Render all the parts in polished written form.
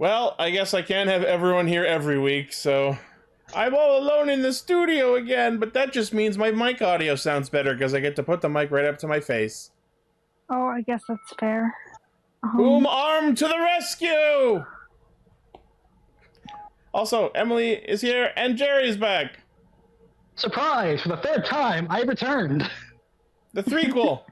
Well, I guess I can't have everyone here every week, so I'm all alone in the studio again, but that just means my mic audio sounds better because I get to put the mic right up to my face. Oh, I guess that's fair. Boom arm to the rescue! Also, Emily is here and Jerry's back. Surprise! For the third time, I returned. The threequel.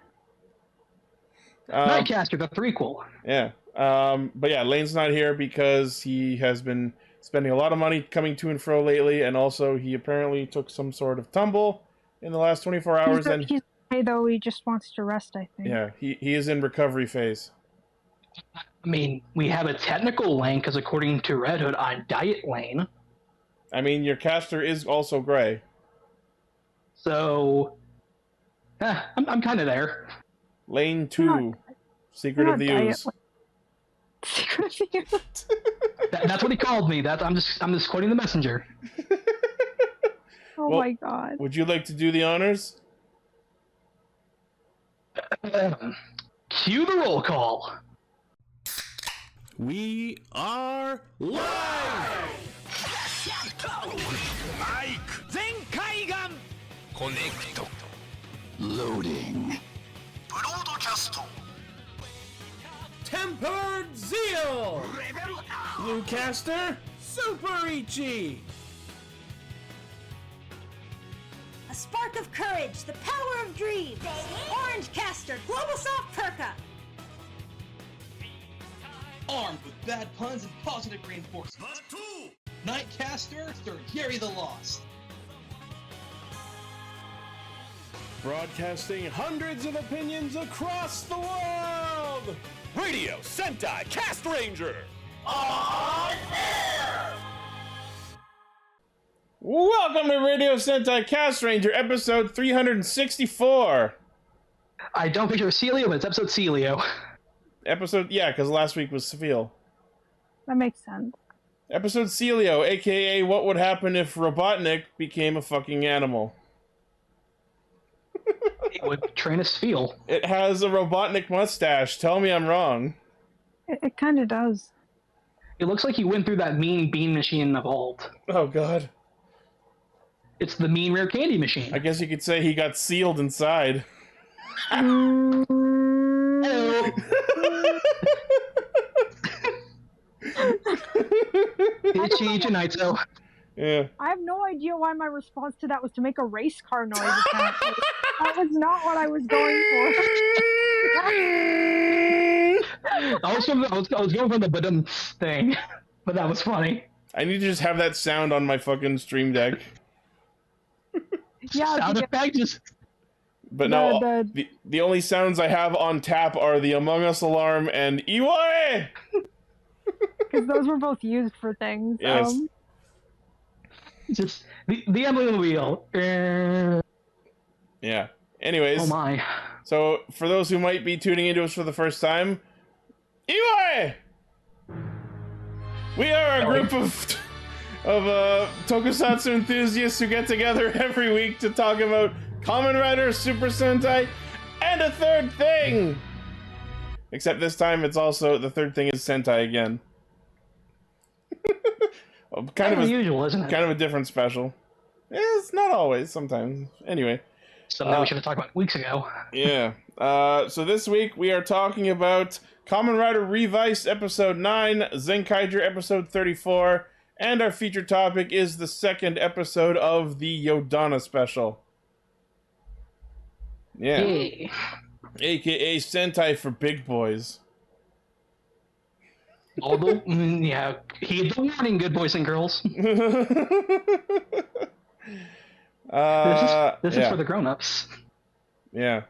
Nightcaster, the threequel. Yeah. But yeah, Lane's not here because he has been spending a lot of money coming to and fro lately, and also he apparently took some sort of tumble in the last 24 hours. He's okay, though. He just wants to rest, I think. Yeah, he is in recovery phase. I mean, we have a technical Lane, because according to Red Hood, I'm Diet Lane. I mean, your caster is also gray. So, I'm kind of there. Lane 2, Secret of the Ooze. Secret of the Ooze. That's what he called me. I'm just quoting the messenger. Oh well, my god. Would you like to do the honors? Cue the roll call. We are live! Mike! Zenkaiger! Connect. Loading. Broadcast. Tempered Zeal! Bluecaster, Super Ichi! A spark of courage, the power of dreams. Orange caster, global soft perka. Armed with bad puns and positive reinforcement. Nightcaster, Sir Gary the Lost. Broadcasting hundreds of opinions across the world! Radio Sentai Castranger! Welcome to Radio Sentai Castranger, episode 364. I don't picture Celio, but it's episode Celio. Yeah, because last week was Seville. That makes sense. Episode Celio, aka What Would Happen If Robotnik Became a Fucking Animal. It would train us feel. It has a Robotnik mustache. Tell me I'm wrong. It kind of does. It looks like he went through that mean bean machine and evolved. Oh, God. It's the mean rare candy machine. I guess you could say he got sealed inside. Hello. Ichi Naito. Yeah. I have no idea why my response to that was to make a race car noise. Apparently. That was not what I was going for. I was going for the badum thing, but that was funny. I need to just have that sound on my fucking stream deck. Yeah, Sound effect just... But no, the only sounds I have on tap are the Among Us alarm and Iwae! because those were both used for things. Yes. Just the Emily on the wheel. Yeah. Anyways. Oh my. So, for those who might be tuning into us for the first time, Iwae! We are a group of tokusatsu enthusiasts who get together every week to talk about Kamen Rider, Super Sentai, and a third thing! Except this time it's also, the third thing is Sentai again. Kind of unusual, isn't it? Kind of a different special. It's not always, sometimes. Anyway. Something we should have talked about weeks ago. Yeah. So this week we are talking about Kamen Rider Revice episode 9, Zenkaiger episode 34, and our feature topic is the second episode of the Yodonna special. Yeah. Hey. AKA Sentai for big boys. Although, yeah, heed the warning, good boys and girls. This is for the grown-ups. Yeah.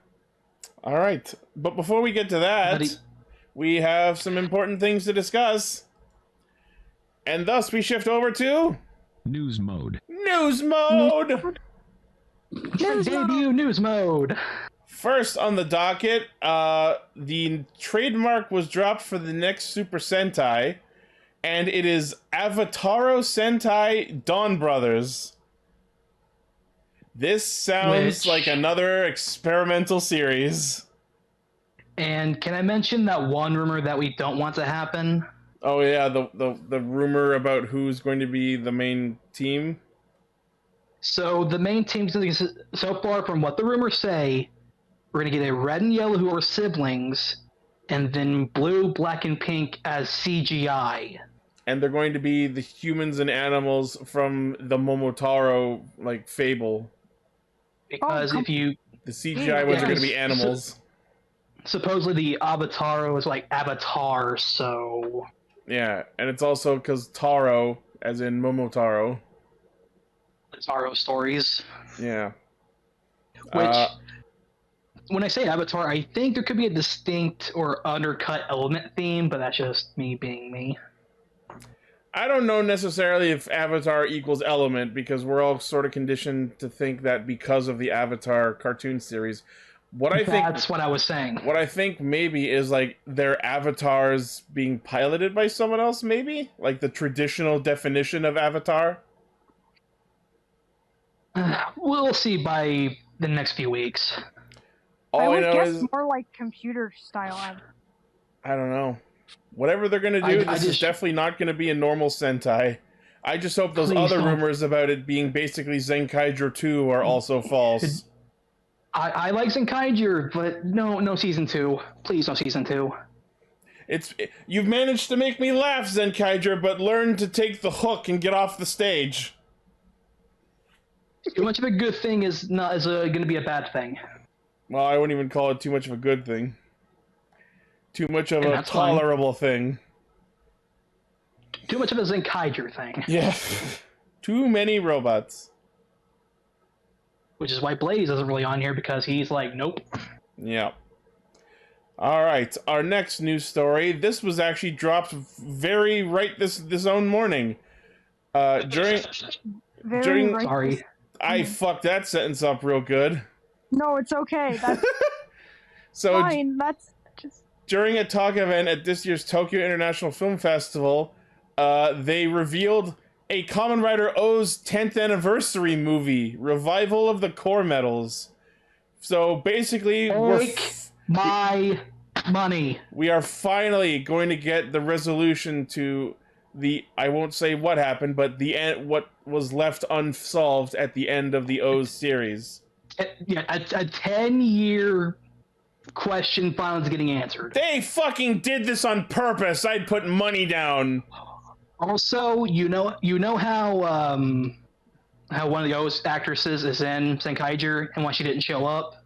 All right. But before we get to that, we have some important things to discuss. And thus we shift over to... News mode. News mode! Debut news mode. First on the docket, the trademark was dropped for the next Super Sentai, and it is Avataro Sentai Dawn Brothers. This sounds like another experimental series. And can I mention that one rumor that we don't want to happen? Oh yeah, the rumor about who's going to be the main team. So the main teams, so far from what the rumors say, we're gonna get a red and yellow who are siblings, and then blue, black, and pink as CGI. And they're going to be the humans and animals from the Momotaro like fable. Because if you The CGI ones are going to be because animals. supposedly the Avataro is like Avatar, so Yeah, and it's also because Taro, as in Momotaro. Taro stories. Yeah. Which, when I say Avatar, I think there could be a distinct or undercut element theme, but that's just me being me. I don't know necessarily if Avatar equals element, because we're all sort of conditioned to think that because of the Avatar cartoon series. That's what I was saying. What I think maybe is like their avatars being piloted by someone else, maybe? Like the traditional definition of Avatar? We'll see by the next few weeks. All I I know would guess is, more like computer style. I don't know. Whatever they're gonna do, this is definitely not gonna be a normal Sentai. I just hope those other rumors about it being basically Zenkaiger 2 are also false. I like Zenkaiger, but no season 2. Please, no season 2. You've managed to make me laugh, Zenkaiger, but learn to take the hook and get off the stage. Too much of a good thing is going to be a bad thing. Well, I wouldn't even call it too much of a good thing. Too much of a tolerable thing. Too much of a Zenkaiger thing. Yeah. Too many robots. Which is why Blaze isn't really on here, because he's like, nope. Yeah. Alright, our next news story. This was actually dropped this own morning. Sorry. I fucked that sentence up real good. No, it's okay. That's so fine. That's just... During a talk event at this year's Tokyo International Film Festival, they revealed a Kamen Rider O's 10th anniversary movie, Revival of the Core Metals. So basically, my money. We are finally going to get the resolution to I won't say what happened, but what was left unsolved at the end of the O's series. Yeah, a 10-year question finally getting answered. They fucking did this on purpose. I'd put money down. Also, you know how one of the O's actresses is in Zenkaiger and why she didn't show up?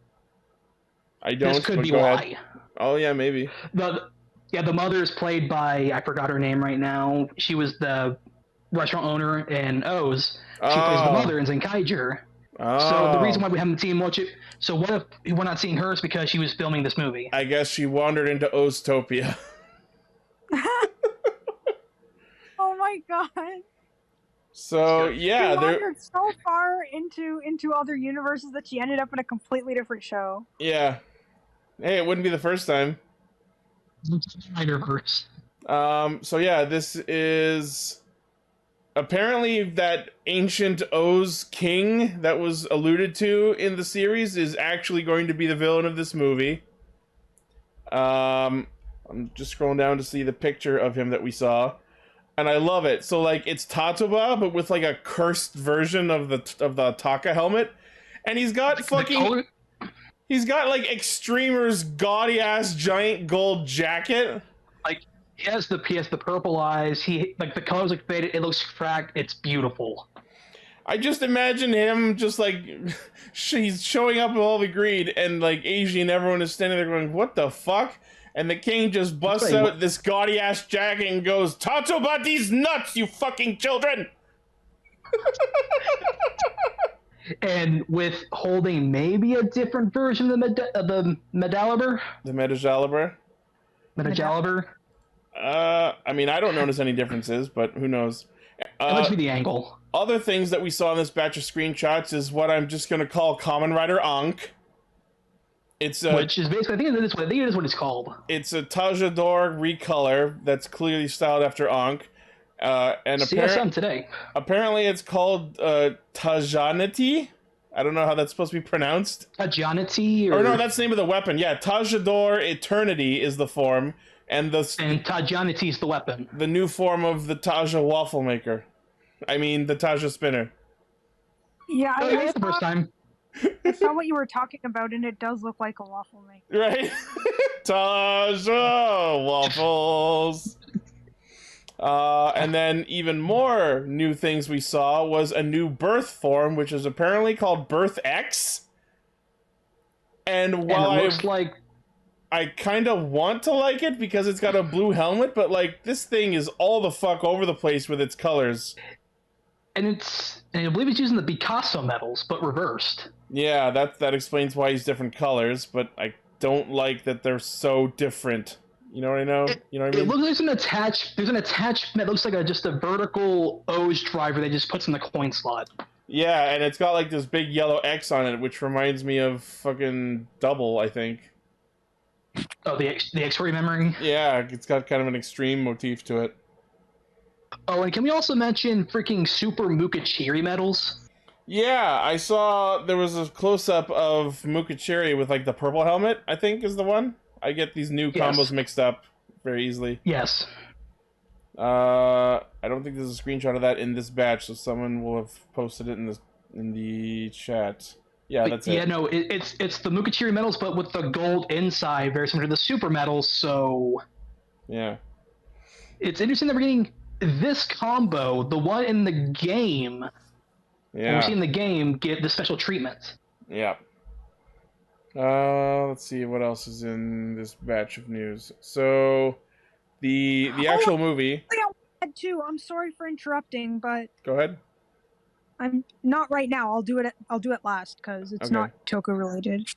I don't. This could be why. Oh yeah, maybe. The mother is played by, I forgot her name right now. She was the restaurant owner in O's. She plays the mother in Zenkaiger. So the reason why we haven't seen much. So what if we're not seeing her is because she was filming this movie? I guess she wandered into Oztopia. Oh my god. So yeah, she wandered so far into other universes that she ended up in a completely different show. Yeah. Hey, it wouldn't be the first time. Universe. So yeah, this is apparently that ancient O's king that was alluded to in the series is actually going to be the villain of this movie. I'm just scrolling down to see the picture of him that we saw, and I love it. So like it's Tatoba, but with like a cursed version of the Taka helmet, and he's got He's got like Extremer's gaudy ass giant gold jacket. Like he has the purple eyes. He like the colors look faded. It looks cracked. It's beautiful. I just imagine him just like he's showing up with all the greed, and like Eiji and everyone is standing there going, "What the fuck?" And the king just busts out this gaudy ass jacket and goes, "Tatoba, these nuts, you fucking children!" And with holding maybe a different version of the Medaliber? The Medaliber? Medaliber? I mean, I don't notice any differences, but who knows? It must be the angle. Other things that we saw in this batch of screenshots is what I'm just going to call Kamen Rider Ankh. Which is basically, I think it is what it's called. It's a Tajador recolor that's clearly styled after Ankh. And today. Apparently it's called Tajanati. I don't know how that's supposed to be pronounced. Tajanati? Or no, that's the name of the weapon. Yeah, Tajador Eternity is the form. And Tajianity's the weapon. The new form of the Taja waffle maker. I mean, the Taja spinner. Yeah, The first time. I saw what you were talking about, and it does look like a waffle maker. Right? Taja waffles. And then even more new things we saw was a new birth form, which is apparently called Birth X. And while it looks like I kind of want to like it because it's got a blue helmet, but like this thing is all the fuck over the place with its colors. And I believe it's using the Picasso metals, but reversed. Yeah, that explains why he's different colors, but I don't like that they're so different. You know what I know? You know what I mean? It looks like there's an attachment that looks like just a vertical O's driver that just puts in the coin slot. Yeah, and it's got like this big yellow X on it, which reminds me of fucking Double, I think. Oh, the X-ray memory? Yeah, it's got kind of an extreme motif to it. Oh, and can we also mention freaking Super Mukachiri medals? Yeah, I saw there was a close-up of Mukachiri with like the purple helmet, I think is the one. I get these new combos mixed up very easily. Yes. I don't think there's a screenshot of that in this batch, so someone will have posted it in the chat. Yeah, that's it. Yeah, no, it's the Mukachiri medals, but with the gold inside, very similar to the Super medals. So yeah, it's interesting that we're getting this combo, the one in the game. Yeah, we're seeing the game get the special treatment. Yeah. Let's see what else is in this batch of news. So, the actual movie. I'm sorry for interrupting, but go ahead. I'm not right now. I'll do it last because it's not Toku related.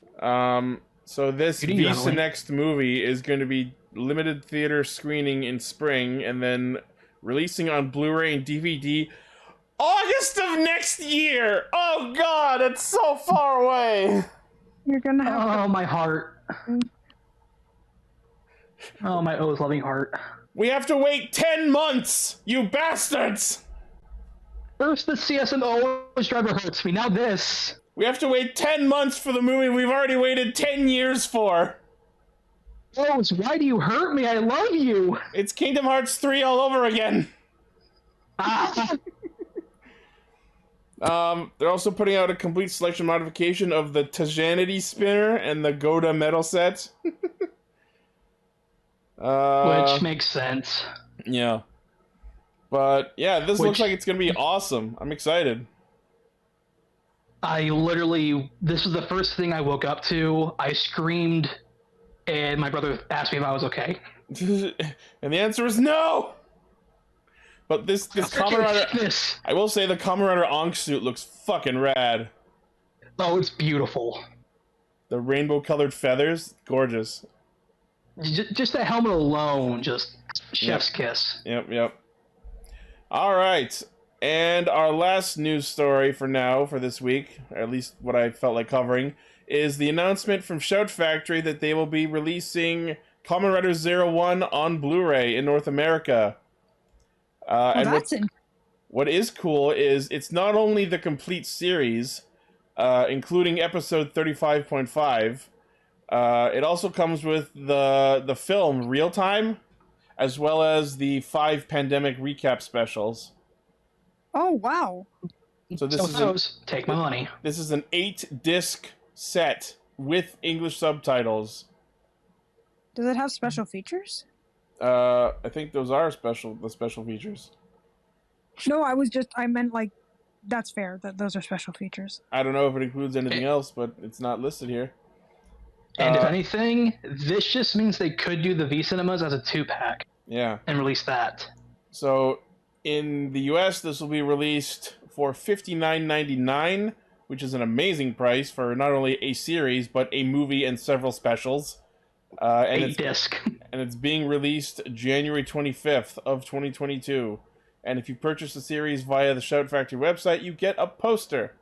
So this Visa Next movie is going to be limited theater screening in spring, and then releasing on Blu-ray and DVD August of next year. Oh God, it's so far away. You're gonna have. Oh, my heart. Oh, my O's loving heart. We have to wait 10 months, you bastards! First the CSM driver hurts me, now this. We have to wait 10 months for the movie we've already waited 10 years for. O's, why do you hurt me? I love you. It's Kingdom Hearts 3 all over again. They're also putting out a complete selection modification of the Tajanity spinner and the Goda metal set. Which makes sense. Yeah. But, yeah, this looks like it's going to be awesome. I'm excited. This was the first thing I woke up to. I screamed, and my brother asked me if I was okay. And the answer is no! But this Kamen Rider... I will say the Kamen Rider Ankh suit looks fucking rad. Oh, it's beautiful. The rainbow-colored feathers, gorgeous. Just that helmet alone, just chef's kiss. Yep. All right, and our last news story for this week, or at least what I felt like covering, is the announcement from Shout Factory that they will be releasing Kamen Rider 01 on Blu-ray in North America. What is cool is it's not only the complete series, including episode 35.5. It also comes with the film Real Time, as well as the 5 pandemic recap specials. Oh wow! So take my money. This is an 8-disc set with English subtitles. Does it have special features? I think those are the special features. No, I meant like, that's fair, that those are special features. I don't know if it includes anything else, but it's not listed here. And if anything, this just means they could do the V-Cinemas as a 2-pack. Yeah. And release that. So, in the US, this will be released for $59.99, which is an amazing price for not only a series, but a movie and several specials. And 8-disc. And it's being released January 25th of 2022. And if you purchase the series via the Shout Factory website, you get a poster.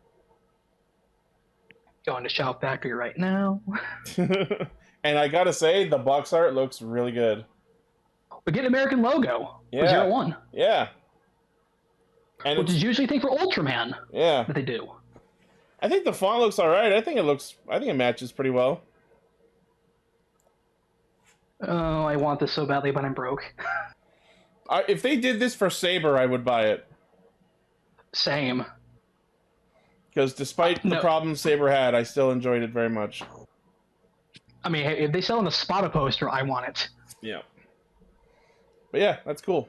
Going to Shout Factory right now. And I gotta say, the box art looks really good. We get an American logo for 01. Yeah. And which is usually a thing for Ultraman. Yeah. That they do. I think the font looks alright. I think it matches pretty well. Oh, I want this so badly, but I'm broke. If they did this for Saber, I would buy it. Same. Because despite the problems Saber had, I still enjoyed it very much. I mean, if they sell in the Spada poster, I want it. Yeah. But yeah, that's cool.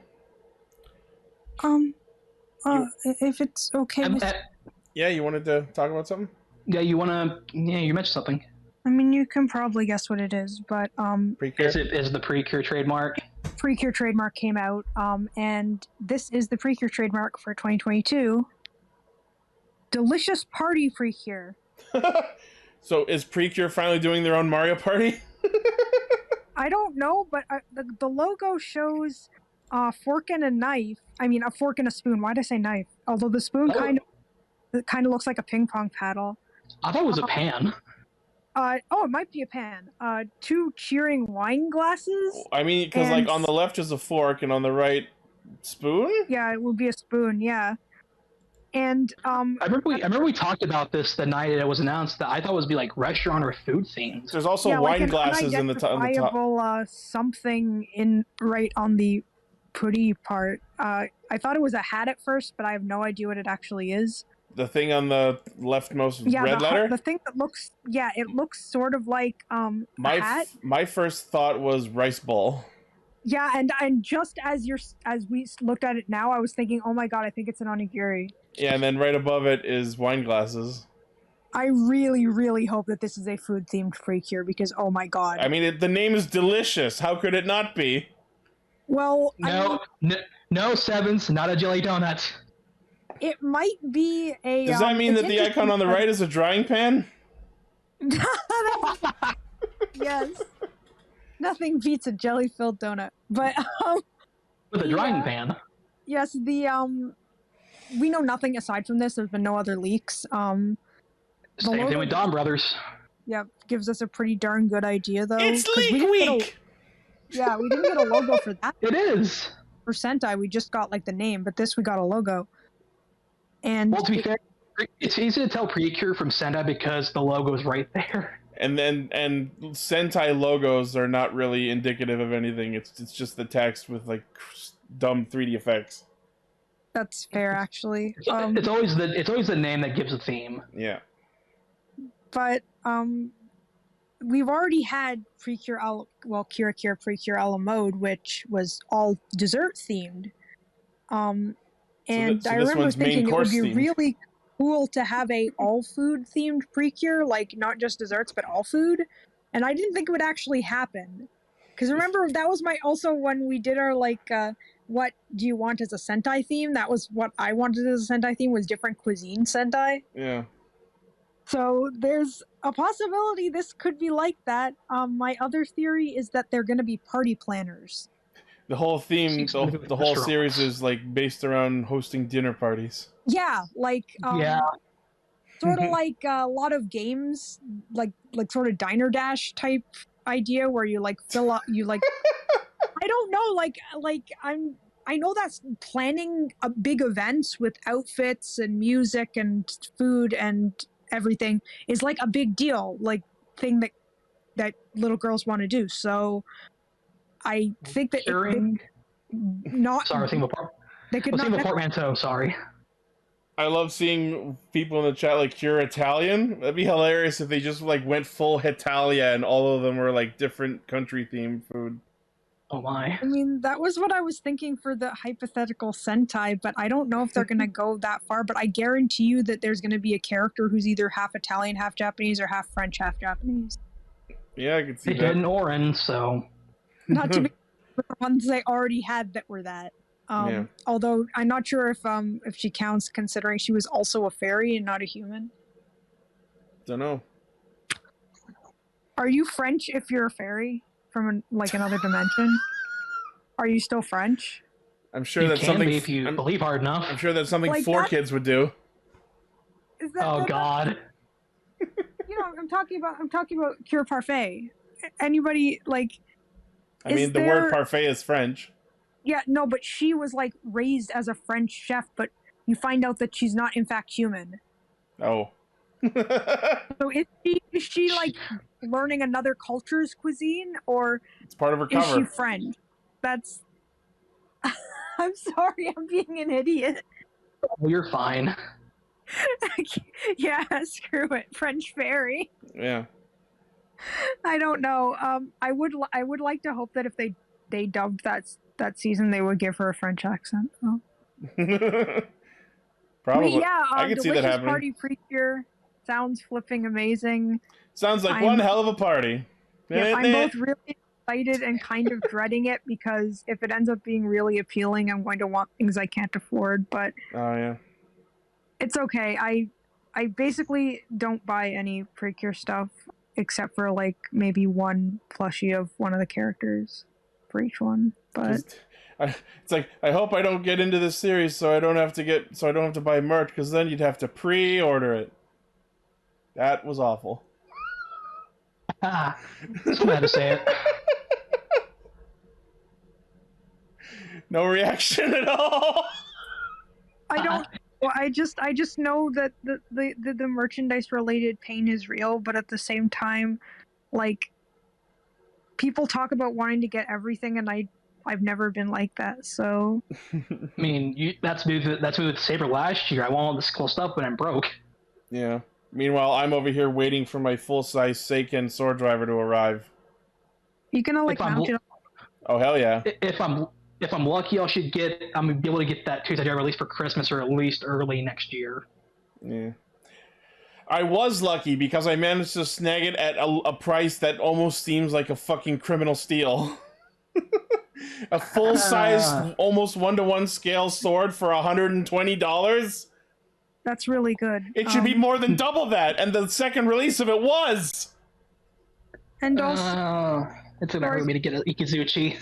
If it's okay with... Yeah, you wanted to talk about something? Yeah, you mentioned something. I mean, you can probably guess what it is, but Precure? Is the Precure trademark? Precure trademark came out, and this is the Precure trademark for 2022. Delicious Party Precure. So is Precure finally doing their own Mario Party? I don't know, but the logo shows a fork and a knife. I mean, a fork and a spoon. Why did I say knife? Although the spoon kind of looks like a ping pong paddle. I thought it was a pan. It might be a pan. 2 cheering wine glasses. I mean, because like on the left is a fork and on the right, spoon? Yeah, it will be a spoon, yeah. And I remember we talked about this the night it was announced that I thought it would be like restaurant or food themed. There's also wine glasses in the top. Something in right on the putty part. I thought it was a hat at first, but I have no idea what it actually is. The thing on the leftmost red letter? The thing that looks, it looks sort of like a hat. My first thought was rice bowl. Yeah, and just as we looked at it now, I was thinking, oh my god, I think it's an onigiri. Yeah, and then right above it is wine glasses. I really, really hope that this is a food-themed Precure because, oh my god. I mean, the name is delicious. How could it not be? Well, no Sevens, not a jelly donut. It might be a... Does that mean that the icon on the right is a drying pan? Yes. Nothing beats a jelly-filled donut. But, with a drying pan. Yes, we know nothing aside from this. There's been no other leaks. Same thing with Dawn Brothers. Yep, gives us a pretty darn good idea, though. It's leak week! Yeah, we didn't get a logo for that. It is! For Sentai, we just got, like, the name, but this we got a logo. And well, to be fair, it's easy to tell Precure from Sentai because the logo is right there. And Sentai logos are not really indicative of anything. It's just the text with, like, dumb 3D effects. That's fair, actually. It's always the name that gives a theme. Yeah. But we've already had Precure Cure Precure a la Mode, which was all dessert themed. And I remember thinking it would be really cool to have a all food themed Precure, like not just desserts but all food. And I didn't think it would actually happen. Because remember, that was also when we did our what do you want as a Sentai theme? That was what I wanted as a Sentai theme, was different cuisine Sentai. Yeah. So there's a possibility this could be like that. My other theory is that they're going to be party planners. The whole theme, the whole series is like based around hosting dinner parties. Yeah, sort of like a lot of games, like sort of Diner Dash type idea where you like fill up, I don't know, I know that's planning a big events with outfits and music and food and everything is like a big deal, like thing that little girls want to do. So I think that they could not a portmanteau. Sorry. I love seeing people in the chat like Cure Italian. That'd be hilarious if they just like went full Italia and all of them were like different country themed food. Oh my. I mean, that was what I was thinking for the hypothetical Sentai, but I don't know if they're going to go that far, but I guarantee you that there's going to be a character who's either half Italian, half Japanese, or half French, half Japanese. Yeah, I could see that. They did an Orin, so... Not to be the ones they already had that were that. Although I'm not sure if she counts, considering she was also a fairy and not a human. Don't know. Are you French if you're a fairy from another dimension? Are you still French? I'm sure that's something if you believe hard enough. I'm sure that's something 4Kids would do. Is that, oh God. I'm talking about Cure Parfait. Anybody I mean, the word parfait is French. Yeah, no, but she was raised as a French chef, but you find out that she's not in fact human. Oh. So is she learning another culture's cuisine, or It's part of her is she cover. friend? That's. I'm sorry, I'm being an idiot. Oh, you're fine. Yeah, screw it. French fairy. Yeah. I don't know. I would like to hope that if they dubbed that season, they would give her a French accent. Oh. Probably. But yeah, I can see that Delicious happening. Party Precure sounds flipping amazing. Sounds like one hell of a party. Yeah, I'm both really excited and kind of dreading it, because if it ends up being really appealing, I'm going to want things I can't afford. But oh yeah, it's okay. I basically don't buy any Precure stuff except for like maybe one plushie of one of the characters for each one. But it's like, I hope I don't get into this series so I don't have to buy merch, because then you'd have to pre-order it. That was awful. So bad to say it. No reaction at all. I don't. Well, I just know that the merchandise related pain is real, but at the same time, like, people talk about wanting to get everything, and I've never been like that. So I mean, that's me with Saber last year. I want all this cool stuff, but I'm broke. Yeah. Meanwhile, I'm over here waiting for my full-size Seiken sword driver to arrive. You gonna like mount it? Oh hell yeah! If I'm lucky, I'm gonna be able to get that Tuesday release for Christmas, or at least early next year. Yeah. I was lucky because I managed to snag it at a price that almost seems like a fucking criminal steal. A full-size, almost 1-to-1 scale sword for $120. That's really good. It should be more than double that, and the second release of it was. And also, it's gonna hurt me to get an Ikazuchi.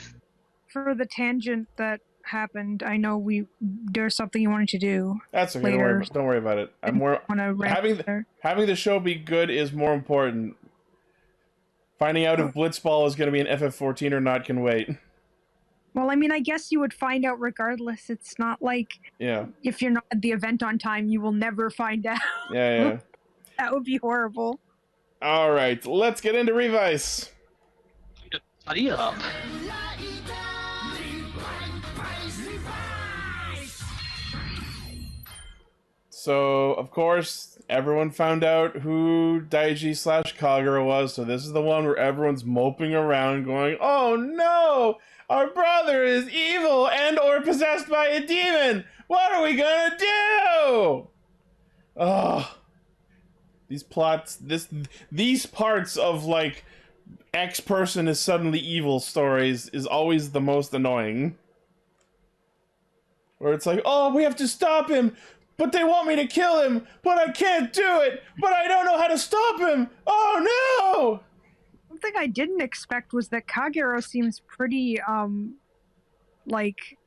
For the tangent that happened, I know there's something you wanted to do. That's okay. Later. Don't worry about it. I'm more having the show be good is more important. Finding out if Blitzball is going to be an FF14 or not can wait. Well, I mean, I guess you would find out regardless. It's not like if you're not at the event on time, you will never find out. Yeah. That would be horrible. All right, let's get into Revice. Study up. So, of course, everyone found out who Daiji/Kagerou was, so this is the one where everyone's moping around going, oh no! Our brother is evil and or possessed by a demon! What are we gonna do? Oh, these plots, these parts of, like, X person is suddenly evil stories is always the most annoying. Where it's like, oh, we have to stop him! But they want me to kill him, but I can't do it, but I don't know how to stop him! Oh no! Something I didn't expect was that Kagerou seems pretty, like,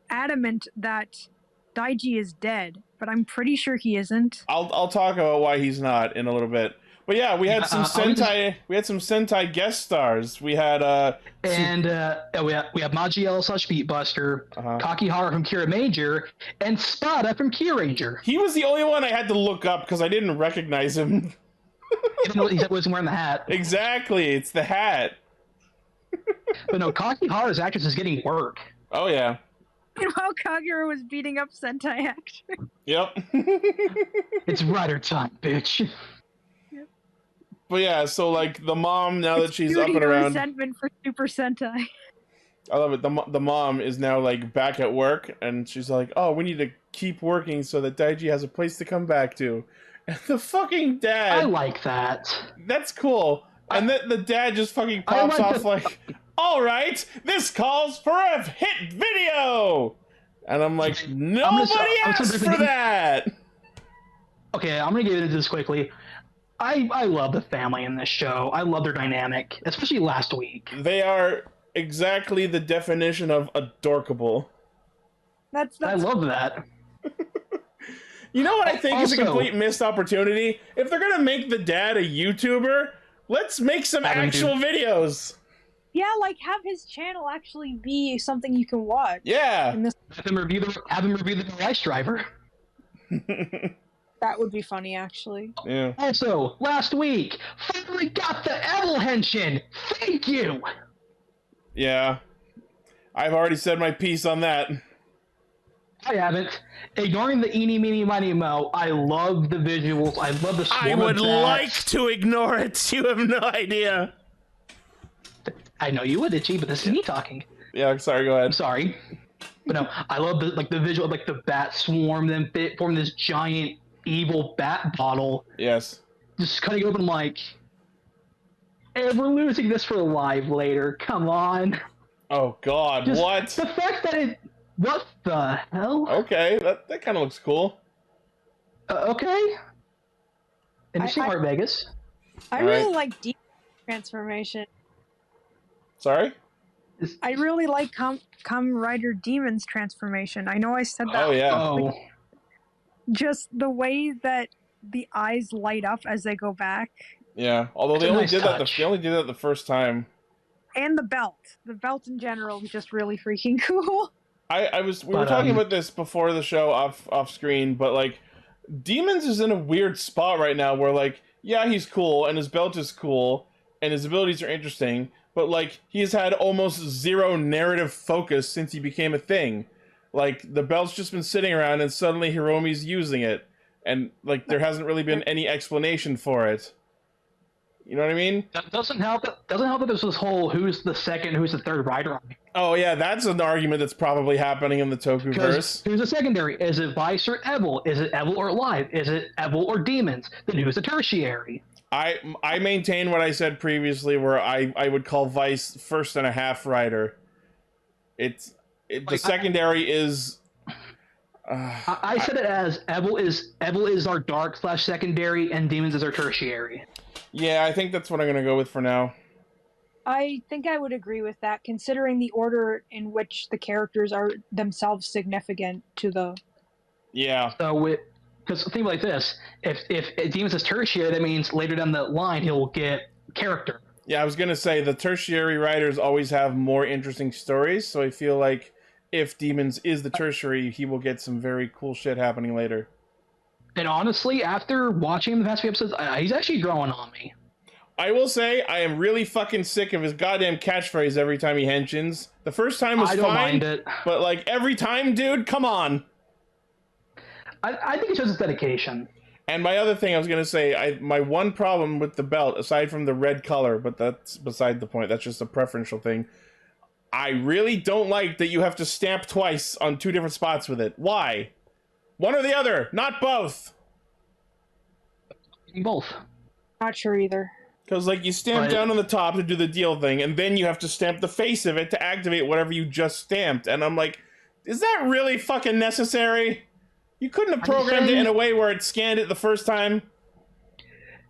adamant that Daiji is dead, but I'm pretty sure he isn't. I'll talk about why he's not in a little bit. But yeah, we had some Sentai guest stars. We had we have Magiel/Beatbuster, Kakihara from Kira Major, and Spada from Kyuranger. He was the only one I had to look up because I didn't recognize him. Even though he wasn't wearing the hat. Exactly, it's the hat. But no, Kakihara's actress is getting work. Oh yeah. Meanwhile, Kagerou was beating up Sentai actors. Yep. It's writer time, bitch. But yeah, so like the mom, now that she's up and around, resentment for Super Sentai. I love it. The mom is now like back at work, and she's like, "Oh, we need to keep working so that Daiji has a place to come back to." And the fucking dad, I like that. That's cool. And the dad just fucking pops off like, "All right, this calls for a hit video," and I'm like, "Nobody asked for that." Okay, I'm gonna get into this quickly. I love the family in this show. I love their dynamic, especially last week. They are exactly the definition of adorkable. That's I love that. You know what I think is a complete missed opportunity? If they're gonna make the dad a YouTuber, let's make some actual videos. Yeah, like have his channel actually be something you can watch. Yeah. Have him review the Revice driver. That would be funny, actually. Yeah. Also, last week, Final finally got the Evil Henshin! Thank you! Yeah. I've already said my piece on that. I haven't. Ignoring the eeny, meeny, miny, mo, I love the visuals. I love the swarm I would of like bats. to ignore it. You have no idea. I know you would, Ichi, but this is me talking. Yeah, sorry, go ahead. I'm sorry. But no, I love the visual of the bat swarm, then form this giant evil bat bottle. Yes. Just cutting open like, hey, we're losing this for live later. Come on. Oh God, Just what? The fact that it. What the hell? Okay, that kind of looks cool. Okay. Interesting art, Vegas. I really like Demon transformation. Sorry? I really like Kamen Rider Demon's transformation. I know I said that. Oh yeah. Oh. Just the way that the eyes light up as they go back. Yeah. Although It's they a only nice did touch. that the first time. And the belt. The belt in general is just really freaking cool. We were talking about this before the show off screen, but like Demons is in a weird spot right now where like, yeah, he's cool and his belt is cool and his abilities are interesting, but like he's had almost zero narrative focus since he became a thing. Like the belt's just been sitting around and suddenly Hiromi's using it and like there hasn't really been any explanation for it. You know what I mean? That doesn't help. Doesn't help that there's this whole who's the second, who's the third rider. Oh yeah, that's an argument that's probably happening in the Tokuverse. Who's the secondary? Is it Vice or Evil? Is it Evil or Live? Is it Evil or Demons? Then who's the tertiary? I maintain what I said previously, where I would call Vice first and a half rider. The secondary is. I said it as Evil is our dark / secondary, and Demons is our tertiary. Yeah, I think that's what I'm gonna go with for now. I think I would agree with that, considering the order in which the characters are themselves significant to the. Yeah. So, because think like this: if Demons is tertiary, that means later down the line he'll get character. Yeah, I was gonna say the tertiary riders always have more interesting stories, so I feel like if Demons is the tertiary, he will get some very cool shit happening later. And honestly, after watching him the past few episodes, he's actually growing on me. I will say, I am really fucking sick of his goddamn catchphrase every time he henshins. The first time was fine, mind it. But like every time, dude, come on. I think it shows his dedication. And my other thing I was gonna say, my one problem with the belt, aside from the red color, but that's beside the point. That's just a preferential thing. I really don't like that you have to stamp twice on 2 different spots with it. Why? One or the other, not both. Both. Not sure either. Because, like, you stamp down on the top to do the deal thing, and then you have to stamp the face of it to activate whatever you just stamped. And I'm like, is that really fucking necessary? You couldn't have programmed it in a way where it scanned it the first time?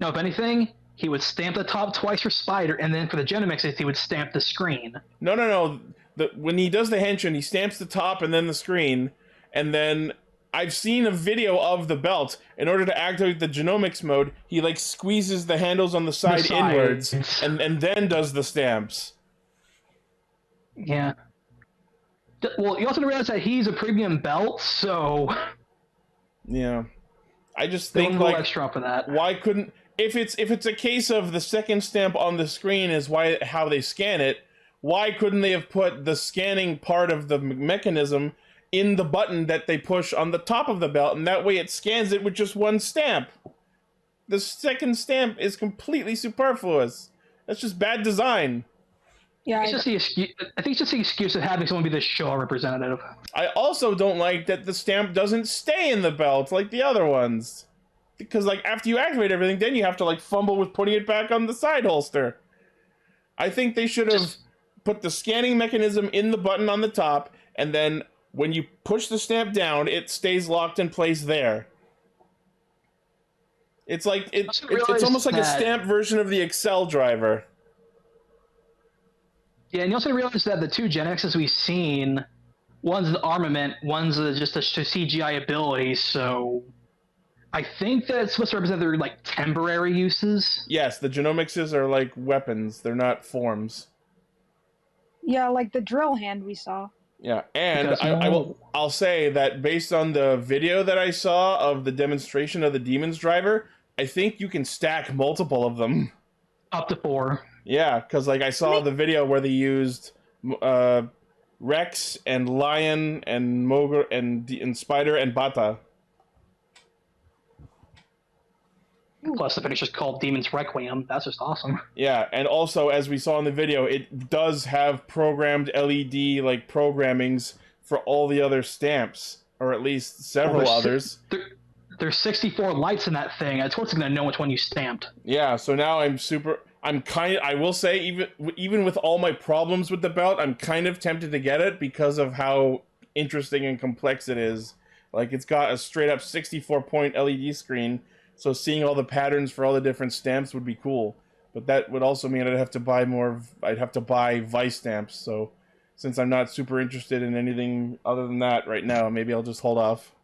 No, if anything, he would stamp the top twice for Spider, and then for the Genomixes, he would stamp the screen. No. When he does the henshin, he stamps the top and then the screen, and then I've seen a video of the belt. In order to activate the genomics mode, he like squeezes the handles on the side inwards and then does the stamps. Yeah. Well, you also realize that he's a premium belt, so yeah. I just think like extra for that. Why couldn't if it's a case of the second stamp on the screen is how they scan it, why couldn't they have put the scanning part of the mechanism in the button that they push on the top of the belt, and that way it scans it with just one stamp? The second stamp is completely superfluous. That's just bad design. Yeah, I think it's just the excuse of having someone be the show representative. I also don't like that the stamp doesn't stay in the belt like the other ones. Because like after you activate everything, then you have to like fumble with putting it back on the side holster. I think they should have put the scanning mechanism in the button on the top, and then when you push the stamp down, it stays locked in place there. It's like it's almost like a stamped version of the Excel driver. Yeah, and you also realize that the 2 Gen X's we've seen, one's the armament, one's just a CGI ability, so I think that it's supposed to represent their like temporary uses. Yes, the genomixes are like weapons, they're not forms. Yeah, like the drill hand we saw. Yeah, and I'll say that based on the video that I saw of the demonstration of the Demon's driver, I think you can stack multiple of them. Up to 4. Yeah, because like I saw the video where they used Rex and Lion and Mogre and Spider and Bata. Plus, the finish is called Demon's Requiem. That's just awesome. Yeah, and also, as we saw in the video, it does have programmed LED like programmings for all the other stamps, or at least several others. There's 64 lights in that thing. It's what's gonna know which one you stamped. Yeah, so now I will say, even with all my problems with the belt, I'm kind of tempted to get it because of how interesting and complex it is. Like, it's got a straight up 64-point LED screen. So seeing all the patterns for all the different stamps would be cool, but that would also mean I'd have to buy Vice stamps. So since I'm not super interested in anything other than that right now, maybe I'll just hold off.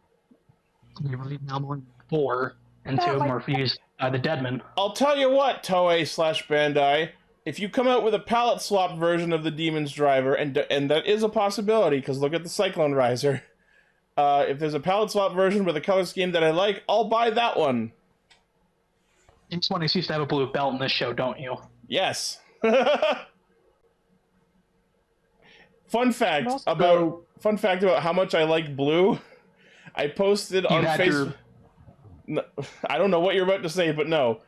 You believe now more 4 and 2 more used the Deadman. I'll tell you what, Toei/Bandai, if you come out with a palette swap version of the Demon's Driver, and that is a possibility, because look at the Cyclone Riser. If there's a palette swap version with a color scheme that I like, I'll buy that one. You just want to used to have a blue belt in this show, don't you? Yes. Fun fact about how much I like blue. I posted on Facebook. No, I don't know what you're about to say, but no.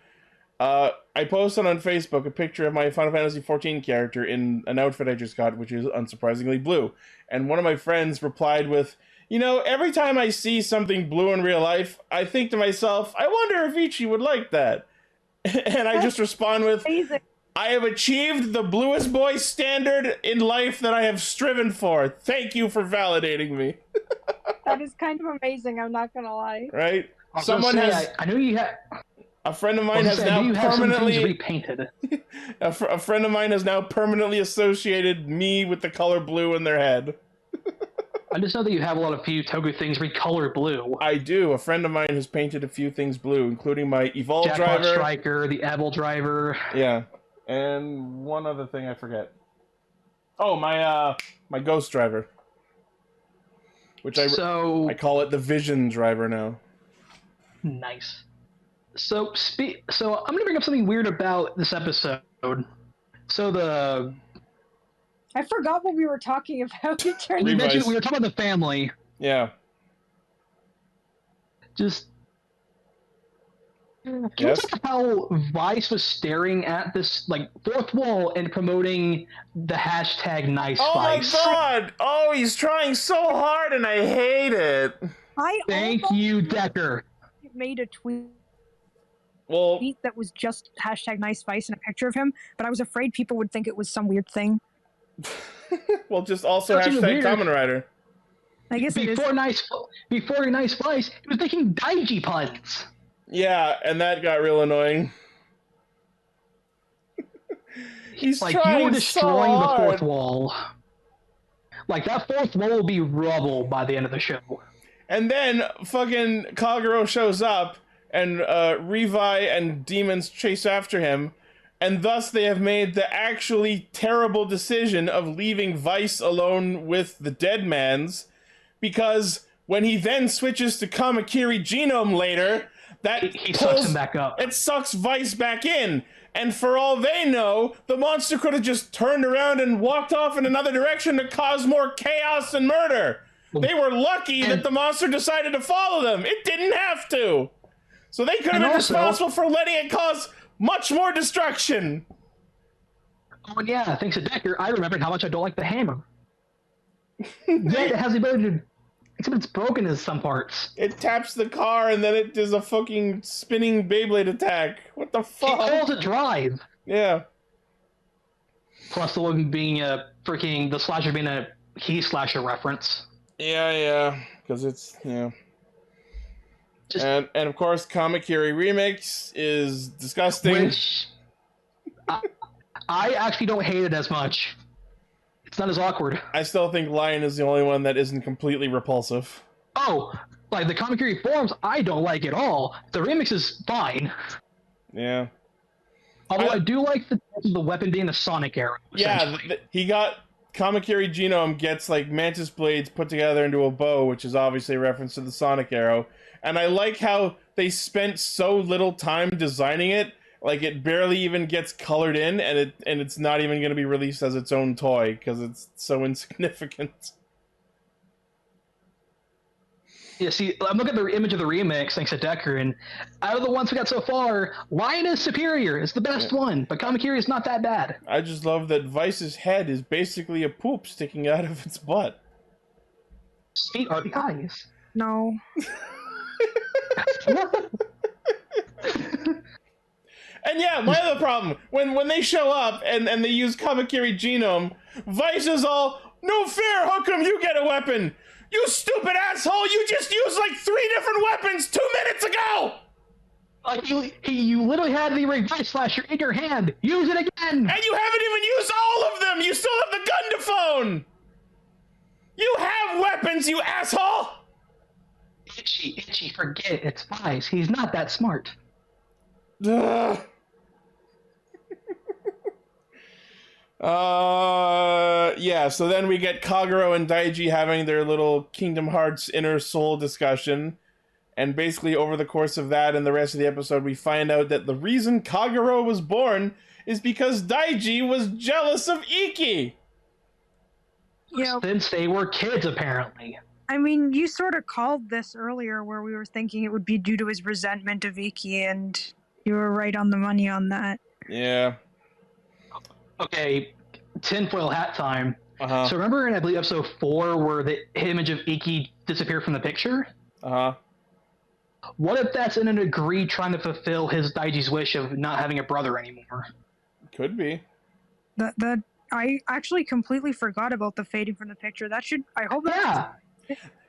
I posted on Facebook a picture of my Final Fantasy XIV character in an outfit I just got, which is unsurprisingly blue. And one of my friends replied with, "You know, every time I see something blue in real life, I think to myself, I wonder if Ichi would like that." And I just respond with, Amazing. "I have achieved the bluest boy standard in life that I have striven for. Thank you for validating me." That is kind of amazing, I'm not gonna lie. Right? I know you have... A friend of mine has now permanently repainted. a friend of mine has now permanently associated me with the color blue in their head. I just know that you have a lot of few Toku things recolor blue. I do. A friend of mine has painted a few things blue, including my Evolve Jackpot driver, Striker, the Evil driver. Yeah, and one other thing I forget. Oh, my Ghost driver, which I call it the Vision driver now. Nice. So I'm gonna bring up something weird about this episode. So I forgot what we were talking about. We were talking about the family. Yeah. Just can you talk about how Vice was staring at this like fourth wall and promoting the hashtag nice Vice? Oh my god! Oh, he's trying so hard and I hate it. Thank you, Decker. Made a tweet Well, that was just hashtag nice Vice and a picture of him, but I was afraid people would think it was some weird thing. well, just also hashtag Kamen Rider. I guess before nice Vice, he was making Daiji puns. Yeah, and that got real annoying. He's like trying you were destroying so the hard. fourth wall. Like that fourth wall will be rubble by the end of the show. And then fucking Kagerou shows up, and Revice and demons chase after him, and thus they have made the actually terrible decision of leaving Vice alone with the Deadmans, because when he then switches to Kamakiri Genome later, that he sucks him back up. It sucks Vice back in. And for all they know, the monster could have just turned around and walked off in another direction to cause more chaos and murder. They were lucky that the monster decided to follow them. It didn't have to. So they could have been responsible for letting it cause much more destruction. Oh yeah, thanks to Decker, I remembered how much I don't like the hammer. Yet it has the ability to... Except it's broken in some parts. It taps the car and then it does a fucking spinning Beyblade attack. What the fuck? It calls it drive. Yeah. Plus the one being the slasher being a key slasher reference. Yeah, because it's, and of course, Kamakiri Remix is disgusting. Which I actually don't hate it as much. It's not as awkward. I still think Lion is the only one that isn't completely repulsive. Oh, like the Kamakiri forms, I don't like at all. The remix is fine. Yeah. Although I do like the weapon being a sonic arrow. Yeah, he got... Kamakiri Genome gets like mantis blades put together into a bow, which is obviously a reference to the sonic arrow. And I like how they spent so little time designing it, Like, it barely even gets colored in, and it's not even going to be released as its own toy because it's so insignificant. Yeah, see, I'm looking at the image of the remix, thanks to Decker, and out of the ones we got so far, Lion is superior. It's the best one, but Kamakiri is not that bad. I just love that Vice's head is basically a poop sticking out of its butt. Feet are the eyes. No. And yeah, my other problem, when they show up and they use Kamakiri Genome, Vice is all, no fair, how come you get a weapon? You stupid asshole, you just used like 3 different weapons 2 minutes ago! Like, you literally had the Revice slasher in your hand. Use it again! And you haven't even used all of them! You still have the gundaphone! You have weapons, you asshole! Itchy, forget it. It's Vice. He's not that smart. Ugh. Yeah, so then we get Kagerou and Daiji having their little Kingdom Hearts inner soul discussion. And basically over the course of that and the rest of the episode, we find out that the reason Kagerou was born is because Daiji was jealous of Iki. Yeah. Since they were kids, apparently. I mean, you sort of called this earlier where we were thinking it would be due to his resentment of Iki, and you were right on the money on that. Yeah. Okay, tinfoil hat time. Uh-huh. So remember in, I believe, episode 4 where the image of Iki disappeared from the picture? Uh-huh. What if that's in an agree trying to fulfill his Daiji's wish of not having a brother anymore? Could be. That I actually completely forgot about the fading from the picture. That should, I hope Yeah.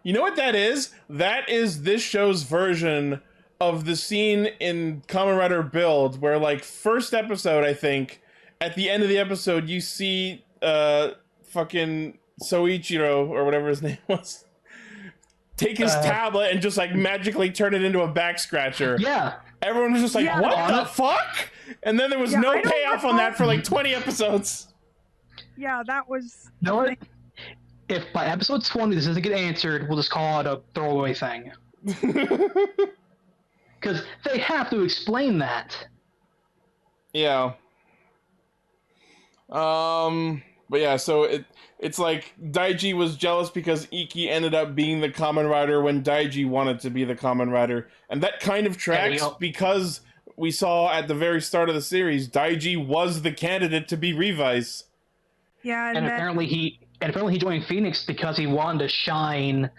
You know what that is? That is this show's version of the scene in Kamen Rider Build where, like, first episode, I think, at the end of the episode, you see fucking Soichiro, or whatever his name was, take his tablet and just, like, magically turn it into a back scratcher. Yeah. Everyone was just like, Yeah, what the fuck? And then there was no payoff on that for, like, 20 episodes. Yeah, that was... You know what? If by episode 20 this doesn't get answered, we'll just call it a throwaway thing. Because they have to explain that. Yeah. But yeah, so it's like Daiji was jealous because Iki ended up being the Kamen Rider when Daiji wanted to be the Kamen Rider. And that kind of tracks because we saw at the very start of the series, Daiji was the candidate to be Revice. Yeah, and apparently he joined Phoenix because he wanted to shine.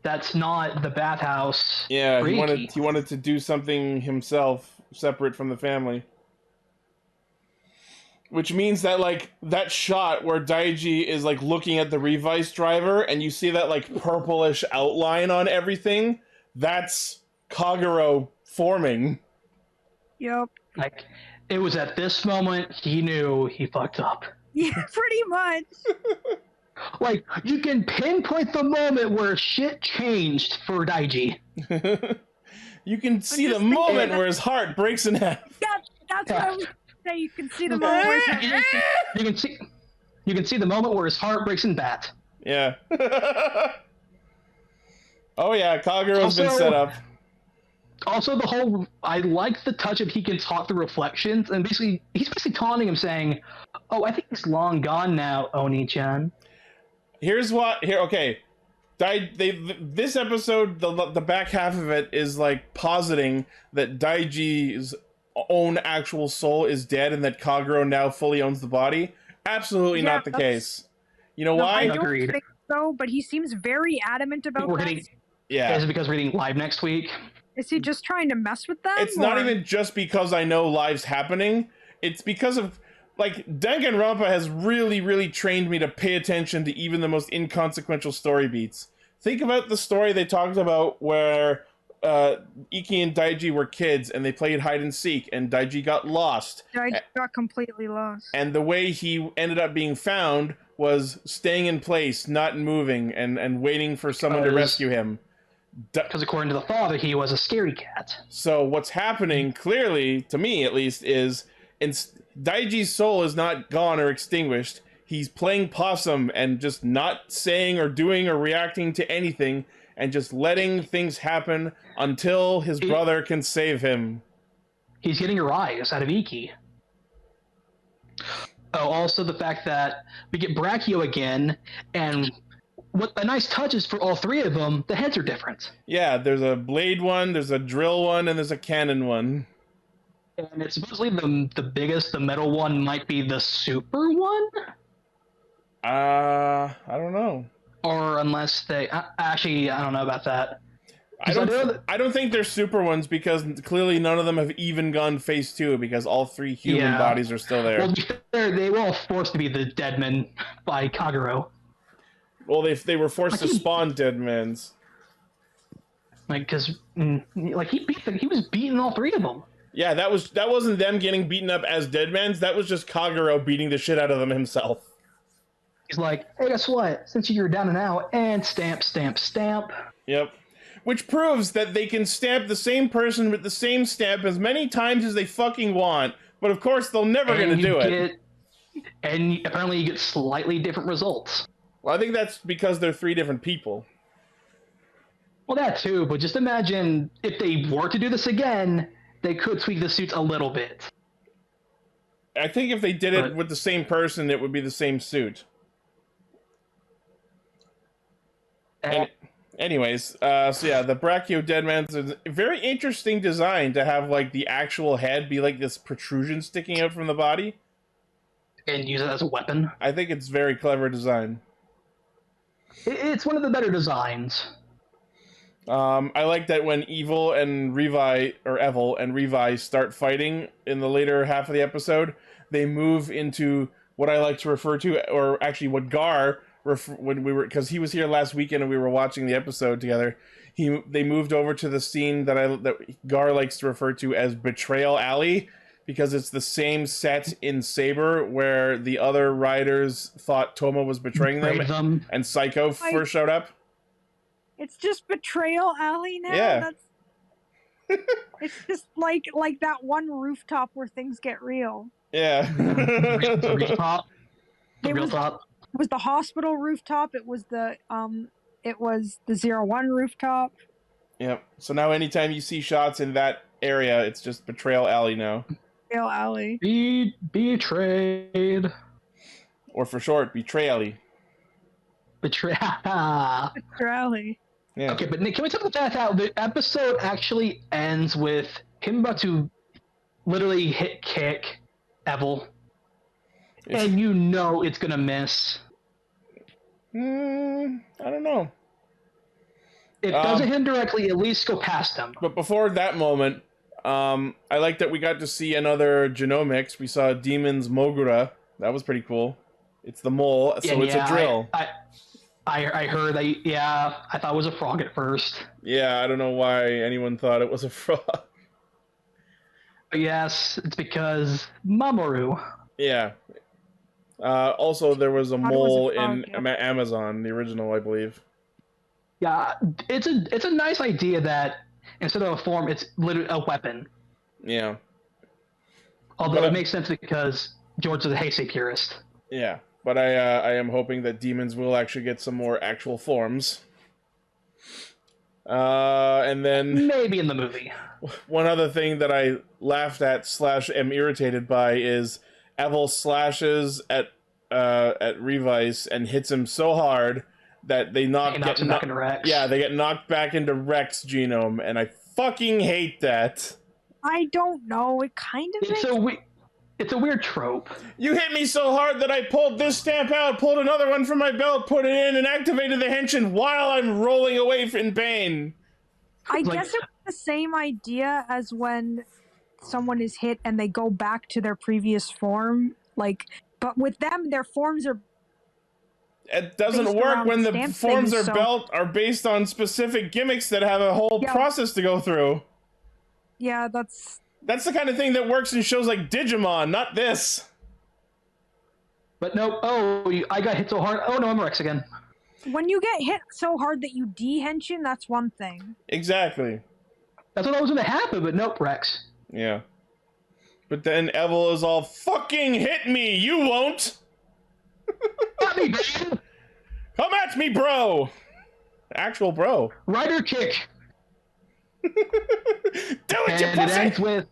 That's not the bathhouse. Yeah, he wanted to do something himself separate from the family. Which means that, like, that shot where Daiji is, like, looking at the Revice driver and you see that, like, purplish outline on everything, that's Kagerou forming. Yep. Like, it was at this moment he knew he fucked up. Yeah, pretty much. Like, you can pinpoint the moment where shit changed for Daiji. You can see the moment where his heart breaks in half. That's what I was... You can see the moment where you can see the moment where his heart breaks in bat. Yeah. Oh yeah, Kagerou's been set up. Also, I like the touch of he can talk through reflections, and he's basically taunting him, saying, "Oh, I think he's long gone now, Oni-chan." Okay. This episode, the back half of it is like positing that Daiji's own actual soul is dead and that Kagerou now fully owns the body. Absolutely not the case. You know why? I don't think so, but he seems very adamant about that. Is it because we're getting live next week? Is he just trying to mess with them? It's not even just because I know live's happening. It's because of, like, Danganronpa has really, really trained me to pay attention to even the most inconsequential story beats. Think about the story they talked about where Iki and Daiji were kids and they played hide and seek and Daiji got lost. Daiji got completely lost. And the way he ended up being found was staying in place, not moving, and waiting for someone to rescue him. Because according to the father, he was a scary cat. So what's happening, clearly, to me at least, is Daiji's soul is not gone or extinguished. He's playing possum and just not saying or doing or reacting to anything and just letting things happen until his brother can save him. he's getting a rise out of Iki. Oh, also the fact that we get Brachio again, and what a nice touch is for all three of them, the heads are different. Yeah, there's a blade one, there's a drill one, and there's a cannon one. And it's supposedly the biggest, the metal one might be the super one? I don't know. Or unless they... actually, I don't know about that. I don't think they're super ones because clearly none of them have even gone phase 2 because all 3 human bodies are still there. Well, to be fair, they were all forced to be the Deadmen by Kagerou. Well, they were forced to spawn Deadmans. Like, because he was beating all 3 of them. Yeah, that wasn't them getting beaten up as Deadmans. That was just Kagerou beating the shit out of them himself. He's like, hey, guess what? Since you're down and out, and stamp, stamp, stamp. Yep. Which proves that they can stamp the same person with the same stamp as many times as they fucking want. But of course, they're never going to do it. And apparently you get slightly different results. Well, I think that's because they're 3 different people. Well, that too, but just imagine if they were to do this again, they could tweak the suits a little bit. I think if they did it with the same person, it would be the same suit. Anyways, so yeah, the Brachio Deadman's a very interesting design to have, like, the actual head be like this protrusion sticking out from the body. And use it as a weapon. I think it's very clever design. It's one of the better designs. I like that when Evil and Revice start fighting in the later half of the episode, they move into what I like to refer to, or actually what Gar, when we were, because he was here last weekend and we were watching the episode together, they moved over to the scene that Gar likes to refer to as Betrayal Alley, because it's the same set in Saber where the other riders thought Toma was betraying them. And Psycho first showed up. It's just Betrayal Alley now? Yeah. It's just like that one rooftop where things get real. Yeah. Rooftop? The real top? It was the hospital rooftop, it was the 01 rooftop. Yep. So now anytime you see shots in that area, it's just Betrayal Alley now. Betrayal Alley. Be betrayed. Or for short, Betrayally. Betrayally. Yeah. Okay, but Nick, can we talk about that? How the episode actually ends with him about to literally kick Evil, and you know it's gonna miss. I don't know. If it doesn't hit him directly, at least go past him. But before that moment, I like that we got to see another genomics. We saw Demon's Mogura. That was pretty cool. It's the mole, so it's a drill. I heard that, yeah, I thought it was a frog at first. Yeah, I don't know why anyone thought it was a frog. But yes, it's because Mamoru. Yeah. Also, there was a mole in Amazon, the original, I believe. Yeah, it's a nice idea that instead of a form, it's literally a weapon. Yeah. Although it makes sense because George is a Heisei purist. Yeah, but I am hoping that demons will actually get some more actual forms. And then... maybe in the movie. One other thing that I laughed at / am irritated by is Evil slashes at Revice and hits him so hard that they get knocked back into Rex genome, and I fucking hate that. I don't know. It kind of it's a weird trope. You hit me so hard that I pulled this stamp out, pulled another one from my belt, put it in, and activated the henshin while I'm rolling away in pain. I guess it was the same idea as when someone is hit and they go back to their previous form. But with them, their forms are... It doesn't work when the forms are based on specific gimmicks that have a whole process to go through. Yeah, that's the kind of thing that works in shows like Digimon, not this. But no, I got hit so hard. Oh no, I'm Rex again. When you get hit so hard that you de-henshin, that's one thing. Exactly. That's what was going to happen, but nope, Rex. Yeah. But then Evil is all, fucking hit me, you won't! At me, bro! Come at me, bro! Actual bro. Rider kick! Do it, you pussy!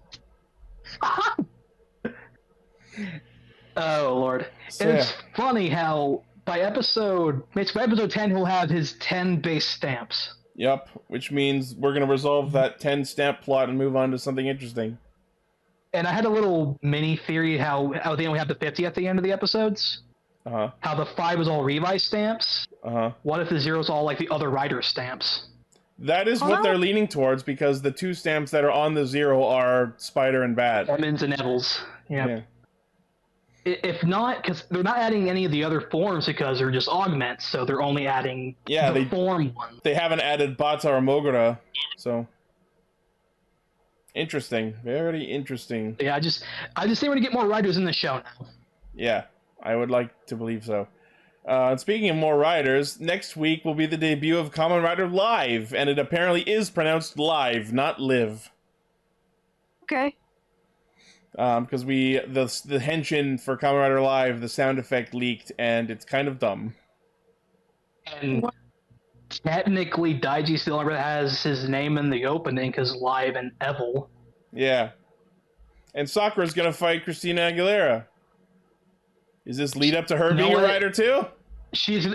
Oh Lord! So, And it's funny how basically by episode 10, he'll have his 10 base stamps. Yep, which means we're gonna resolve that 10 stamp plot and move on to something interesting. And I had a little mini theory how they only have the 50 at the end of the episodes. How the 5 is all Revice stamps. What if the 0 is all like the other writer stamps? That is what they're leaning towards, because the 2 stamps that are on the 0 are Spider and Bat. Emmons and Neville's. Yeah. If not, because they're not adding any of the other forms because they're just augments, so they're only adding the form one. They haven't added Bata or Mogura, so interesting, very interesting. Yeah, I just think we're gonna get more writers in the show now. Yeah, I would like to believe so. Speaking of more writers, next week will be the debut of Kamen Rider Live, and it apparently is pronounced live, not live. Okay. Because the henshin for Kamen Rider Live, the sound effect leaked, and it's kind of dumb. And technically, Daiji still never has his name in the opening because Live and Evil. Yeah. And Sakura's gonna fight Christina Aguilera. Is this lead up to her being a writer too? She's,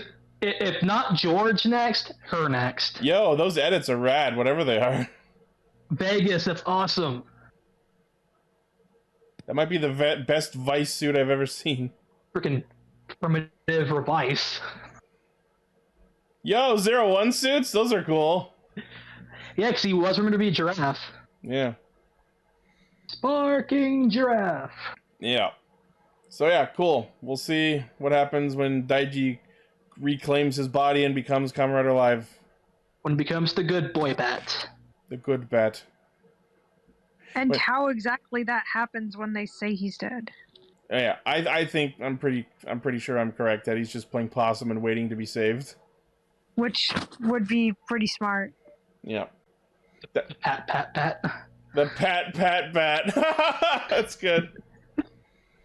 if not George next, her next. Yo, those edits are rad, whatever they are. Vegas, that's awesome. That might be the best Vice suit I've ever seen. Freaking primitive Revice. Yo, 01 suits? Those are cool. Yeah, because he was rumored to be a giraffe. Yeah. Sparking giraffe. Yeah. So yeah, cool. We'll see what happens when Daiji reclaims his body and becomes Kamen Rider Live. When he becomes the good boy Bat. The good Bat. And how exactly that happens when they say he's dead. Yeah, I think I'm pretty sure I'm correct that he's just playing possum and waiting to be saved. Which would be pretty smart. Yeah. The pat. The pat bat. That's good.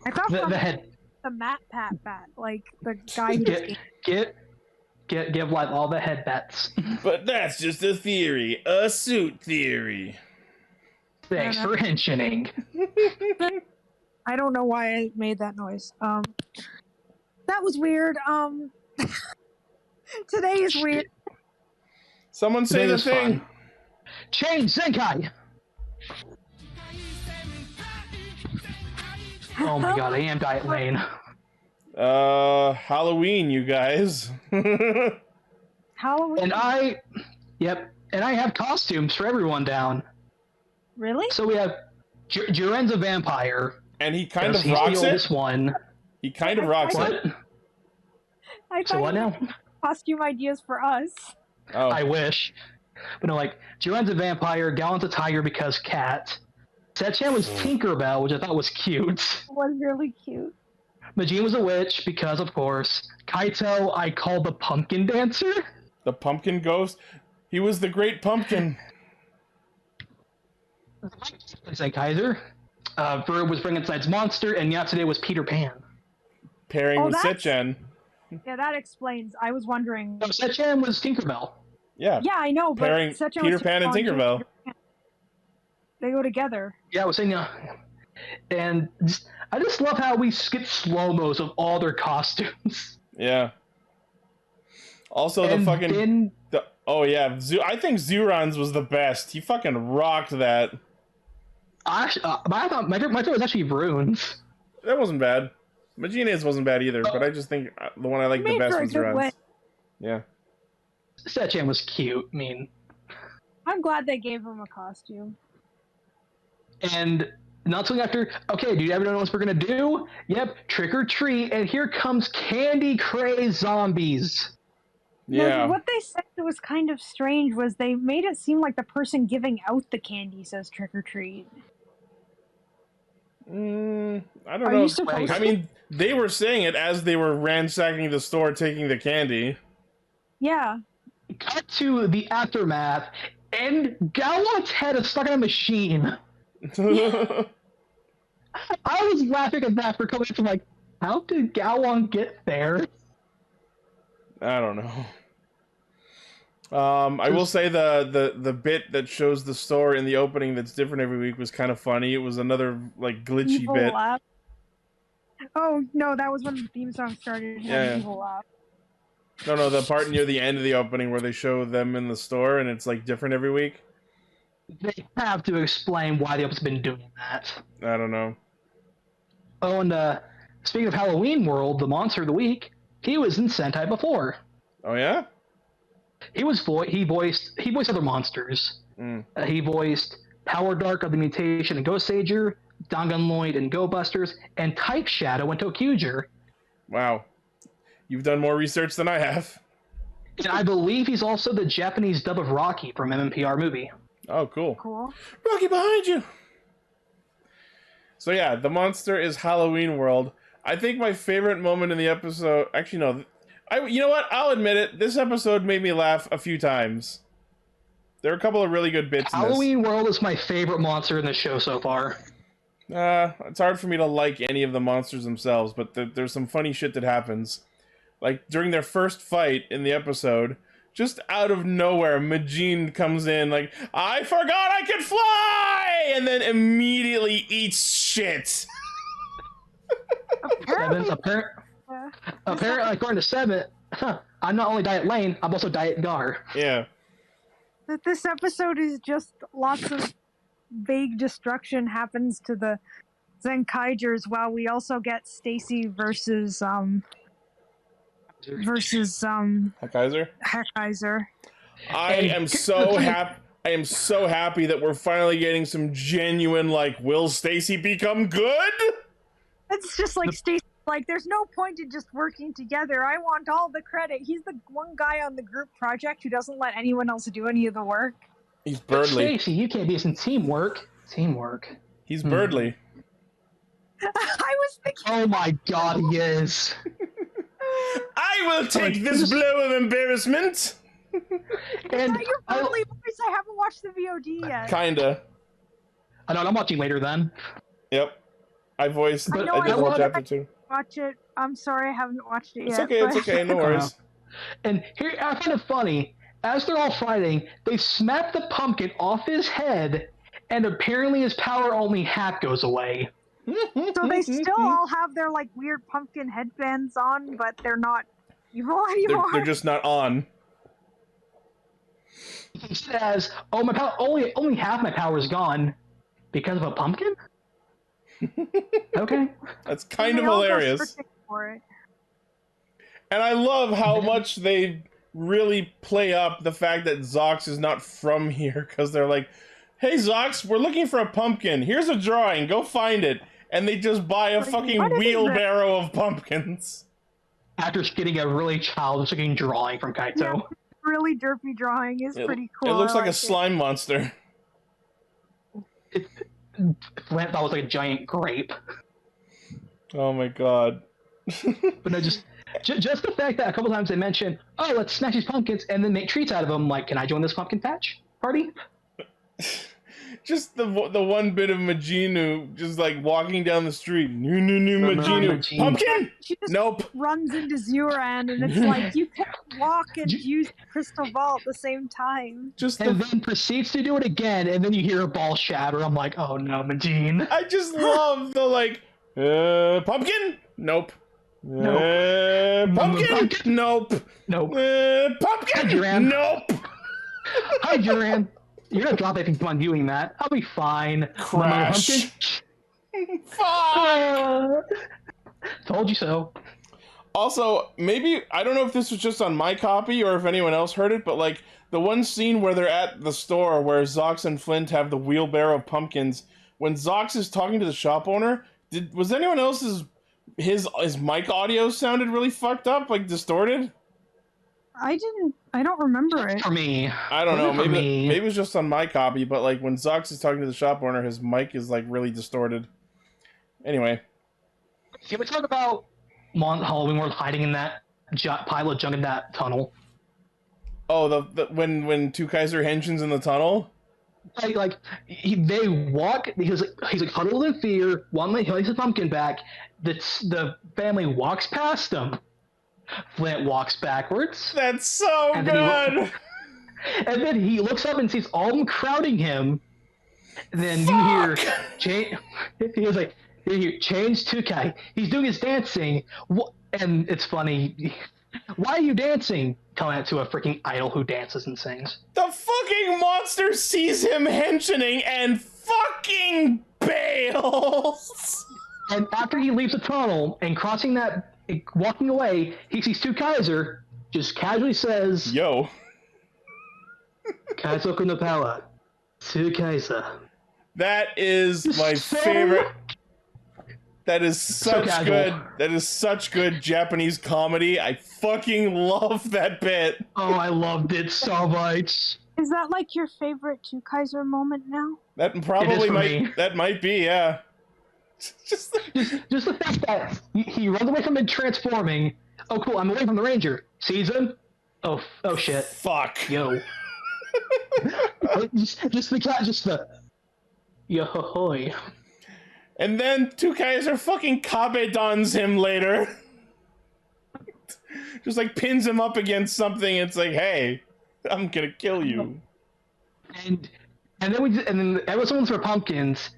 I thought the head. The Matt Pat Bat, like the guy who's give Live all the head bats. But that's just a theory, a suit theory. Thanks for mentioning. I don't know why I made that noise. That was weird. Today is weird. Someone say the thing. Fun. Change Zenkai. Oh my god, I am Diet Lane. Halloween, you guys. Halloween? And I have costumes for everyone down. Really? So we have Jiren's a vampire. And he kind of rocks it. This one. He kind of rocks it. I So what now? Costume ideas for us. Oh. I wish. But no, like, Jiren's a vampire, Gallant's a tiger because cat. Setchan was Tinkerbell, which I thought was cute. It was really cute. Majin was a witch because, of course. Kaito, I called the pumpkin dancer. The pumpkin ghost? He was the great pumpkin. Zenkaiger. Verb was Frankenstein's monster, and Yatsude was Peter Pan. Pairing with Setchan. Yeah, that explains. I was wondering. No, Setchan was Tinkerbell. Yeah. Yeah, I know, but pairing Setchan Peter was Pan and Tinkerbell. They go together. Yeah, I was saying, and I just love how we skip slow-mos of all their costumes. Yeah. Also, the fucking... I think Zuran's was the best. He fucking rocked that. I thought my favorite was actually Runes. That wasn't bad. Majina's wasn't bad either, but I just think the one I liked the best was Zuran's. Yeah. Setchan was cute. I mean, I'm glad they gave him a costume. And not so long after, okay, do you ever know what we're gonna do? Yep, trick or treat, and here comes candy craze zombies. Yeah. No, what they said that was kind of strange was they made it seem like the person giving out the candy says trick or treat. I don't know. Are you supposed I mean, they were saying it as they were ransacking the store taking the candy. Yeah. Cut to the aftermath, and Gowon's head is stuck in a machine. I was laughing at that for coming from like, how did Gowon get there? I don't know. I will say the bit that shows the store in the opening that's different every week was kind of funny. It was another like glitchy Evil bit. laugh. Oh no, that was when the theme song started. It had Yeah. an evil laugh. No, the part near the end of the opening where they show them in the store and it's like different every week. They have to explain why they've been doing that. I don't know. Oh, and speaking of Halloween World, the monster of the week, he was in Sentai before. Oh yeah? He voiced other monsters. He voiced Power Dark of the Mutation and Ghost Sager, Danganronpa and Go Busters, and Type Shadow and Tokuger. Wow. You've done more research than I have. And I believe he's also the Japanese dub of Rocky from MMPR movie. Oh, cool. Cool. Rocky behind you! So yeah, the monster is Halloween World. I think my favorite moment in the episode... Actually, no. You know what? I'll admit it. This episode made me laugh a few times. There are a couple of really good bits in this. Halloween World is my favorite monster in the show so far. It's hard for me to like any of the monsters themselves, but there's some funny shit that happens. Like, during their first fight in the episode, just out of nowhere, Majin comes in like, I forgot I could fly! And then immediately eats shit. Seven's apparently, according to Seven, I'm not only Diet Lane, I'm also Diet Gar. Yeah. This episode is just lots of vague destruction happens to the Zenkaigers, while we also get Stacy versus Heckaiser? Heckaiser. I am so happy that we're finally getting some genuine, like, will Stacy become good? It's just like Stacy, like, there's no point in just working together. I want all the credit. He's the one guy on the group project who doesn't let anyone else do any of the work. He's Birdly. Stacy, you can't be some teamwork. Teamwork. He's Birdly. I was thinking. Oh my god, he is. I will take this blow of embarrassment. And your Birdly voice. I haven't watched the VOD yet. Kinda. I know. I'm watching later then. Yep. I voiced. I just watched chapter 2. Watch it. I'm sorry, I haven't watched it yet. It's okay. It's okay. No worries. And here, I find it funny. As they're all fighting, they smack the pumpkin off his head, and apparently his power only half goes away. So they still all have their like weird pumpkin headbands on, but they're not evil anymore. They're just not on. He says, "Oh, my power only half my power is gone because of a pumpkin." Okay, that's kind of hilarious. For it. And I love how much they really play up the fact that Zox is not from here, because they're like, "Hey Zox, we're looking for a pumpkin. Here's a drawing. Go find it." And they just buy a fucking wheelbarrow of pumpkins. After getting a really childish-looking drawing from Kaito. Yeah, really derpy drawing is pretty cool. It looks like a slime monster. Flint thought it was like a giant grape. Oh my god. But no, just the fact that a couple times they mention, "Oh, let's smash these pumpkins and then make treats out of them." Like, can I join this pumpkin patch party? Just the one bit of Majinu just like walking down the street. Majinu. Pumpkin? She just nope. runs into Zuran, and it's like you can walk and use Crystal Ball at the same time. And then proceeds to do it again, and then you hear a ball shatter. I'm like, oh no, Majin. I just love the like, pumpkin? Nope. Pumpkin? Nope. Nope. Pumpkin? Hi, Duran. Nope. Hi, Duran. You're gonna drop anything on doing that. I'll be fine. Crash. Fuck! Told you so. Also, maybe, I don't know if this was just on my copy or if anyone else heard it, but like the one scene where they're at the store where Zox and Flint have the wheelbarrow of pumpkins, when Zox is talking to the shop owner, was anyone else's his mic audio sounded really fucked up, like distorted? I don't remember it. For me. I don't know. Maybe it was just on my copy, but like when Zox is talking to the shop owner, his mic is like really distorted. Anyway. Can we talk about Halloween World hiding in that pile of junk in that tunnel? Oh, when two Kaiser Henshin's in the tunnel? They walk. He's like huddled in fear. One he takes the pumpkin back. The family walks past him. Flint walks backwards. That's so good. And then he looks up and sees all of them crowding him. And then you hear, he was like, you hear, change to Kai. He's doing his dancing. And it's funny. Why are you dancing? Telling it to a freaking idol who dances and sings. The fucking monster sees him henching and fucking bails. And after he leaves the tunnel and walking away, he sees two Kaiser, just casually says, Yo. Kaizoku no power. Two Kaiser. That is my favorite. That is such good. That is such good Japanese comedy. I fucking love that bit. Oh, I loved it so much. Is that like your favorite Two Kaiser moment now? That probably might. That might be, yeah. just the fact that he runs away from it transforming. Oh, cool! I'm away from the Ranger. Sees him. Oh shit! Fuck. Yo. just the. Yo hoy. And then two Kaiser fucking Kabedons him later. Just like pins him up against something. It's like, hey, I'm gonna kill you. And then everyone's for pumpkins.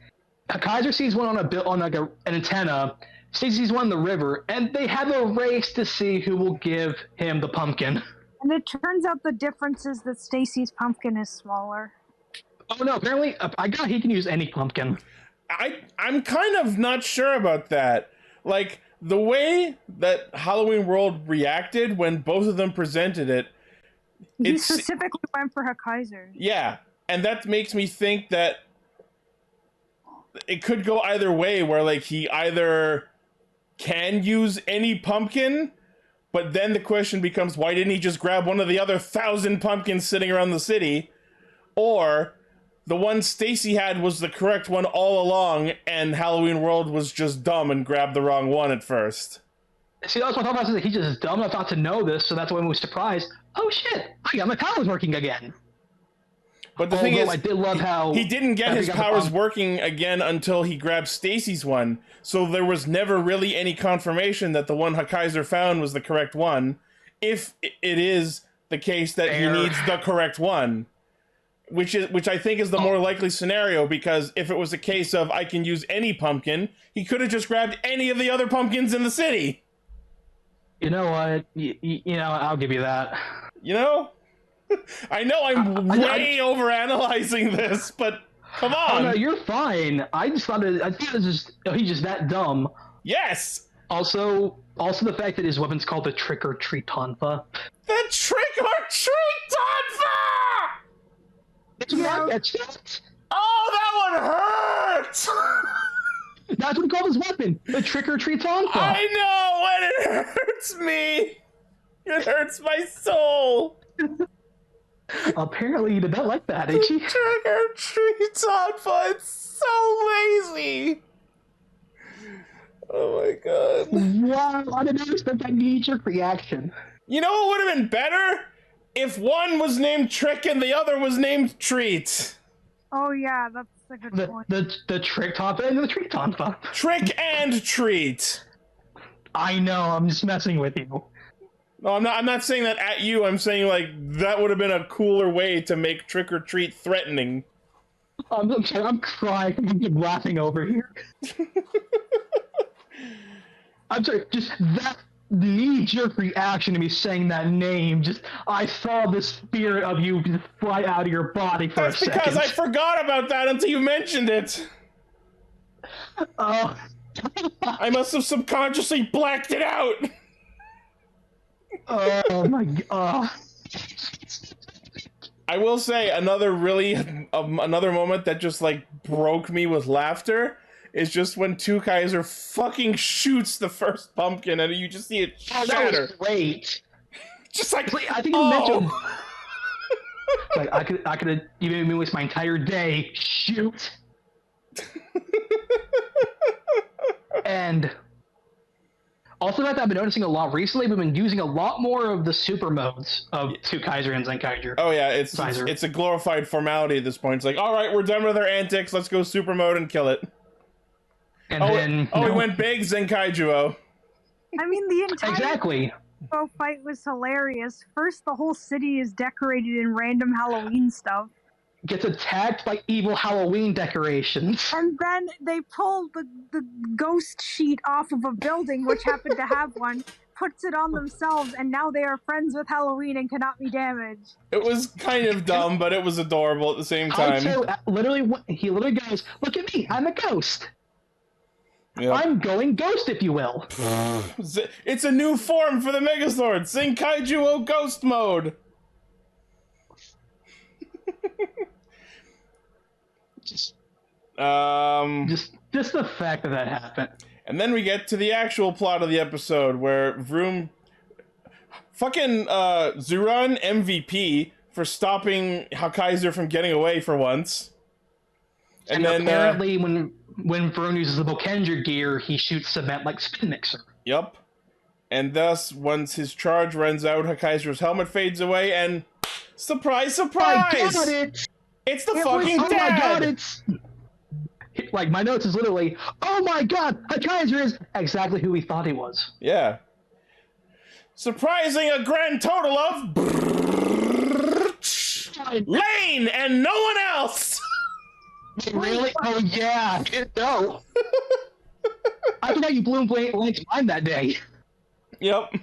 Kaiser sees one on an antenna. Stacy sees one in the river, and they have a race to see who will give him the pumpkin. And it turns out the difference is that Stacy's pumpkin is smaller. Oh no! Apparently, he can use any pumpkin. I'm kind of not sure about that. Like, the way that Halloween World reacted when both of them presented it... He specifically went for her Kaiser. Yeah, and that makes me think that it could go either way, where, like, he either can use any pumpkin, but then the question becomes, why didn't he just grab one of the other 1,000 pumpkins sitting around the city? Or... the one Stacy had was the correct one all along, and Halloween World was just dumb and grabbed the wrong one at first. See, that's what I thought about. He's just dumb enough not to know this, so that's why we were surprised. Oh shit! I got my powers working again. But the thing is, I did love how he didn't get his powers working again until he grabbed Stacy's one. So there was never really any confirmation that the one Kaiser found was the correct one, if it is the case that he needs the correct one. Which I think is the more likely scenario, because if it was a case of I can use any pumpkin, he could have just grabbed any of the other pumpkins in the city. You know what? You know, I'll give you that. You know? I know I'm way overanalyzing this, but come on. Oh, no, you're fine. I thought it was just, he's just that dumb. Yes! Also the fact that his weapon's called the Trick or Treat Tonfa. The Trick or Treat Tonfa! Oh, that one hurts! That's what he called his weapon, the Trick or Treat Tonfa. I know, and it hurts me. It hurts my soul. Apparently you did not like that, Ichi. Trick or Treat Tonfa, it's so lazy. Oh my god. Wow, I didn't expect that knee-jerk reaction. You know what would have been better? If one was named Trick and the other was named Treat. Oh yeah, that's a good point. The Trick Tonfa and the Treat Tonfa. Trick and Treat. I know, I'm just messing with you. No, I'm not saying that at you. I'm saying, like, that would have been a cooler way to make Trick or Treat threatening. I'm crying. I'm laughing over here. I'm sorry, just that knee-jerk reaction to me saying that name, just, I saw the spirit of you just fly out of your body for a second. That's because I forgot about that until you mentioned it. Oh. I must have subconsciously blacked it out. Oh my god. I will say another moment that just, like, broke me with laughter is just when Two Kaiser fucking shoots the first pumpkin and you just see it shatter. That was great. Just like, I think you mentioned. Like, I could have even made me waste my entire day. Shoot. And also, that I've been noticing a lot recently, we've been using a lot more of the super modes of Two Kaiser and Zenkaiger. Oh yeah, it's a glorified formality at this point. It's like, all right, we're done with our antics. Let's go super mode and kill it. And then we went big Zenkaiger. I mean, the entire rainbow fight was hilarious. First, the whole city is decorated in random Halloween stuff. Gets attacked by evil Halloween decorations. And then they pull the ghost sheet off of a building, which happened to have one, puts it on themselves, and now they are friends with Halloween and cannot be damaged. It was kind of dumb, but it was adorable at the same time. He literally goes, "Look at me, I'm a ghost. Yep. I'm going ghost, if you will." It's a new form for the Megazord, Zenkaiger Ghost Mode. Just Just the fact that happened. And then we get to the actual plot of the episode where Vroom fucking Zuran MVP for stopping Hakaiser from getting away for once. And then apparently when Vroom uses the Bokenger gear, he shoots cement like spin mixer. Yep. And thus, once his charge runs out, Hakaiser's helmet fades away, and surprise, surprise! I got it! It's the fucking dad! Oh my god, it's... Like, my notes is literally, oh my god, Hakaiser is exactly who we thought he was. Yeah. Surprising a grand total of... Lane and no one else! Really? Oh yeah, no. I forgot you blew Lane's mind that day. Yep.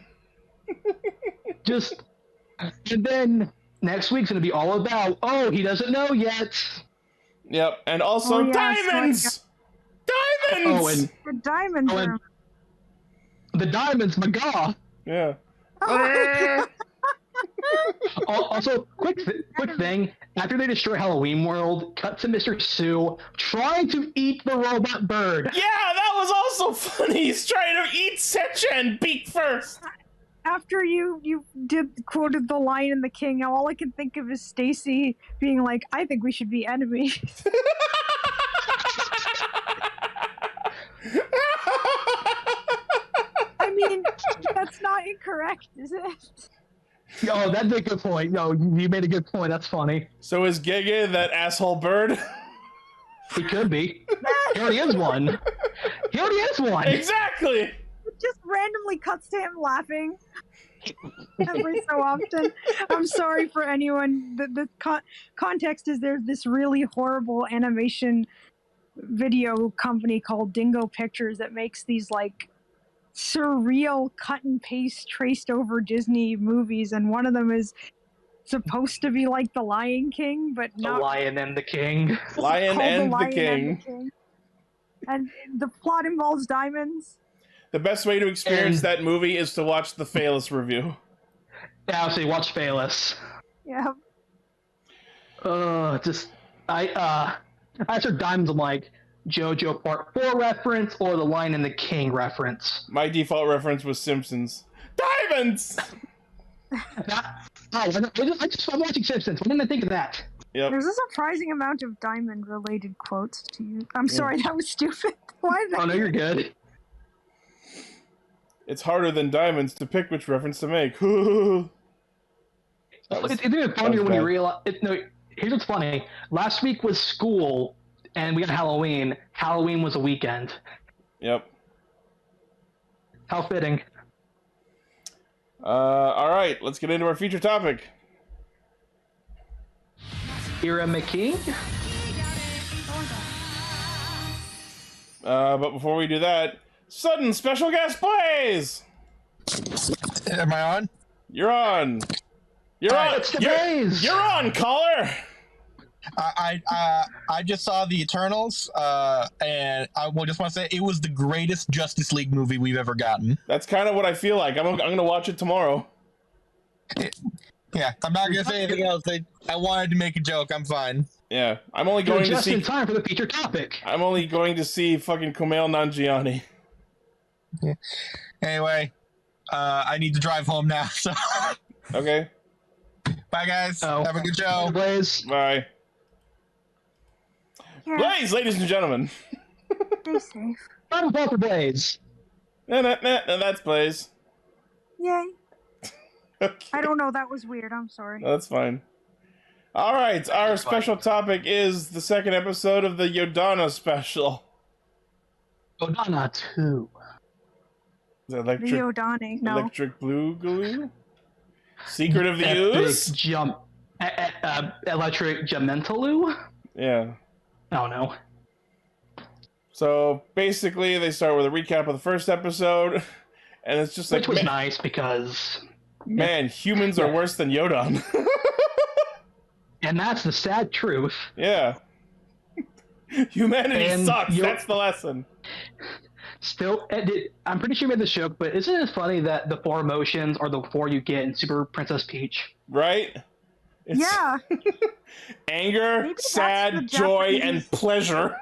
And then next week's gonna be all about, oh, he doesn't know yet. Yep, and also diamonds! Diamonds! Oh, and the diamonds are... The diamonds, my god! Yeah. Also, quick thing, after they destroy Halloween World, cut to Mr. Sue trying to eat the robot bird. Yeah, that was also funny! He's trying to eat Sechan beak first! After you quoted the Lion and the King, all I can think of is Stacy being like, I think we should be enemies. I mean, that's not incorrect, is it? Oh, that's a good point. No, you made a good point. That's funny. So is Gege that asshole bird? He could be. He already is one. He already is one. Exactly! It just randomly cuts to him laughing every so often. I'm sorry for anyone. The context is there's this really horrible animation video company called Dingo Pictures that makes these like surreal cut and paste traced over Disney movies, and one of them is supposed to be like The Lion King, but not... The Lion and the King. Lion and the King. And the plot involves diamonds. The best way to experience that movie is to watch the Phalus review. Yeah, so you watch Phalus. Yeah. I said diamonds, I'm like, JoJo Part 4 reference or the Lion and the King reference. My default reference was Simpsons. Diamonds! I'm watching Simpsons. What didn't I think of that? Yep. There's a surprising amount of diamond-related quotes to you. I'm sorry, that was stupid. Why did no, you're good. It's harder than diamonds to pick which reference to make. It's even funnier when you realize... Here's what's funny. Last week was school, and we had Halloween. Halloween was a weekend. Yep. How fitting. Alright, let's get into our feature topic. Ira McKee? But before we do that, sudden special guest plays! Am I on? You're on. You're on. It's the Blaze. You're on, caller. I just saw the Eternals, and I just want to say it was the greatest Justice League movie we've ever gotten. That's kind of what I feel like. I'm gonna watch it tomorrow. Yeah, I'm not gonna say anything else. I wanted to make a joke. I'm fine. Yeah, I'm only going to see. Just in time for the feature topic. I'm only going to see fucking Kumail Nanjiani. Yeah. Anyway, I need to drive home now. So. Okay. Bye, guys. Have a good show. Blaze. Bye. Yeah. Blaze, ladies and gentlemen. Stay safe. I'm for Blaze. No, that's Blaze. Yay. Okay. I don't know, that was weird. I'm sorry. That's fine. All right, our special topic is the second episode of the Yodonna special. Yodonna 2. The electric, The Yodonna, no. Electric Blue Glue? Secret of the Ooze? Electric Gementaloo? Yeah. Oh no. So basically, they start with a recap of the first episode, and it's just like, which was nice because man, humans are worse than Yodonna. And that's the sad truth. Yeah. Humanity sucks. That's the lesson. Still, I'm pretty sure you made this joke, but isn't it funny that the 4 emotions are the 4 you get in Super Princess Peach? Right? Yeah. Anger, sad, joy, and pleasure.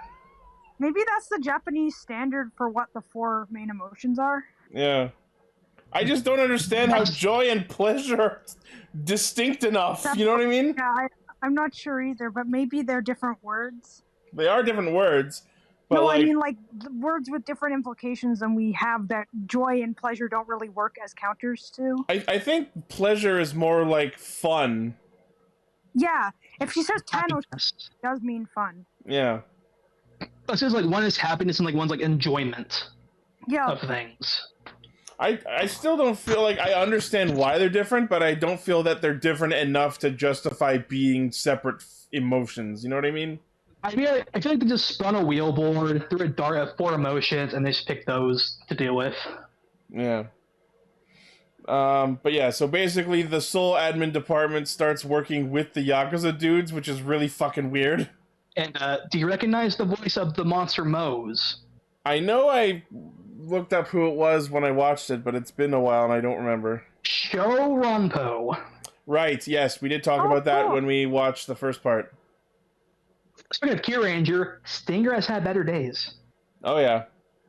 Maybe that's the Japanese standard for what the 4 main emotions are. Yeah. I just don't understand how joy and pleasure are distinct enough. You know what I mean? Yeah, I'm not sure either, but maybe they're different words. They are different words. But no, I mean like words with different implications than we have that joy and pleasure don't really work as counters to. I think pleasure is more like fun. Yeah. If she says Tano, it does mean fun. Yeah. It says like one is happiness and like one's like enjoyment of things. I still don't feel like I understand why they're different, but I don't feel that they're different enough to justify being separate emotions. You know what I mean? I feel like they just spun a wheel board, threw a dart at 4 emotions, and they just picked those to deal with. Yeah. But yeah, so basically the Soul Admin Department starts working with the Yakuza dudes, which is really fucking weird. And do you recognize the voice of the monster Mose? I know I looked up who it was when I watched it, but it's been a while and I don't remember. Sho Ronpo. Right, yes, we did talk about that when we watched the first part. Speaking of Kyuranger, Stinger has had better days. Oh yeah.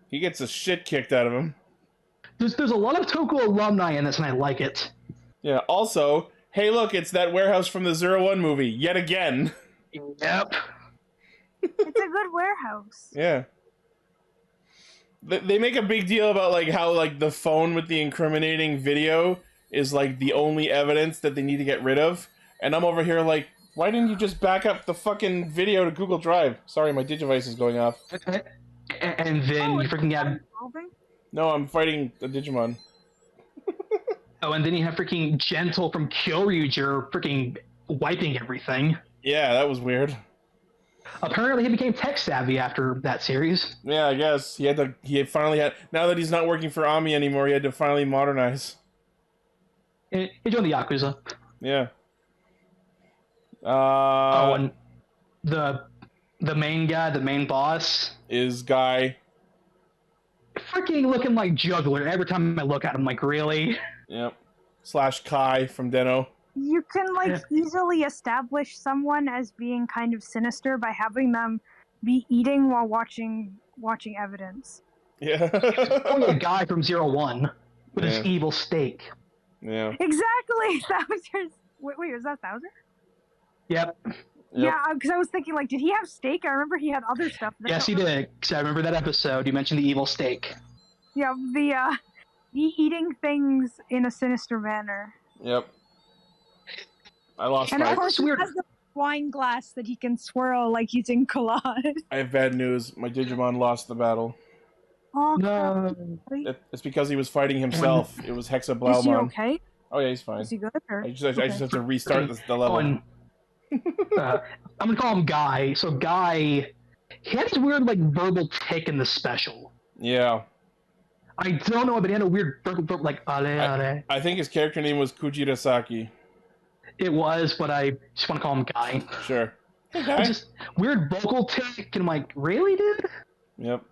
He gets the shit kicked out of him. There's a lot of Toku alumni in this, and I like it. Yeah, also, hey look, it's that warehouse from the 01 movie, yet again. Yep. It's a good warehouse. Yeah. They make a big deal about like how like the phone with the incriminating video is like the only evidence that they need to get rid of. And I'm over here like, why didn't you just back up the fucking video to Google Drive? Sorry, my Digivice is going off. And then you freaking have... No, I'm fighting a Digimon. Oh, and then you have freaking Gentle from Kyoryuger freaking wiping everything. Yeah, that was weird. Apparently he became tech-savvy after that series. Yeah, I guess. He finally had... Now that he's not working for Ami anymore, he had to finally modernize. He joined the Yakuza. Yeah. And the main guy, the main boss... is Guy. Freaking looking like Juggler. Every time I look at him, like, really? Yep. / Kai from Den-O. You can, like, easily establish someone as being kind of sinister by having them be eating while watching evidence. Yeah. Only a guy from 01 with his evil steak. Yeah. Exactly! Thouser's... Wait, was that Thouser? Yep. Yeah, because I was thinking, like, did he have steak? I remember he had other stuff. Yes, he did. Because I remember that episode. You mentioned the evil steak. Yeah, the eating things in a sinister manner. Yep. I lost and of course, he has the wine glass that he can swirl like he's in collage. I have bad news. My Digimon lost the battle. Oh, no. It's because he was fighting himself. It was Hexa Blaumon. Is he okay? Oh, yeah, he's fine. Is he good? Or... I just have to restart the level. I'm gonna call him Guy. So Guy, he had this weird like verbal tick in the special. Yeah. I don't know, but he had a weird verbal like ale. I think his character name was Kujirasaki. It was, but I just want to call him Guy. Sure. Okay. Just weird vocal tick, and I'm like, really, dude? Yep.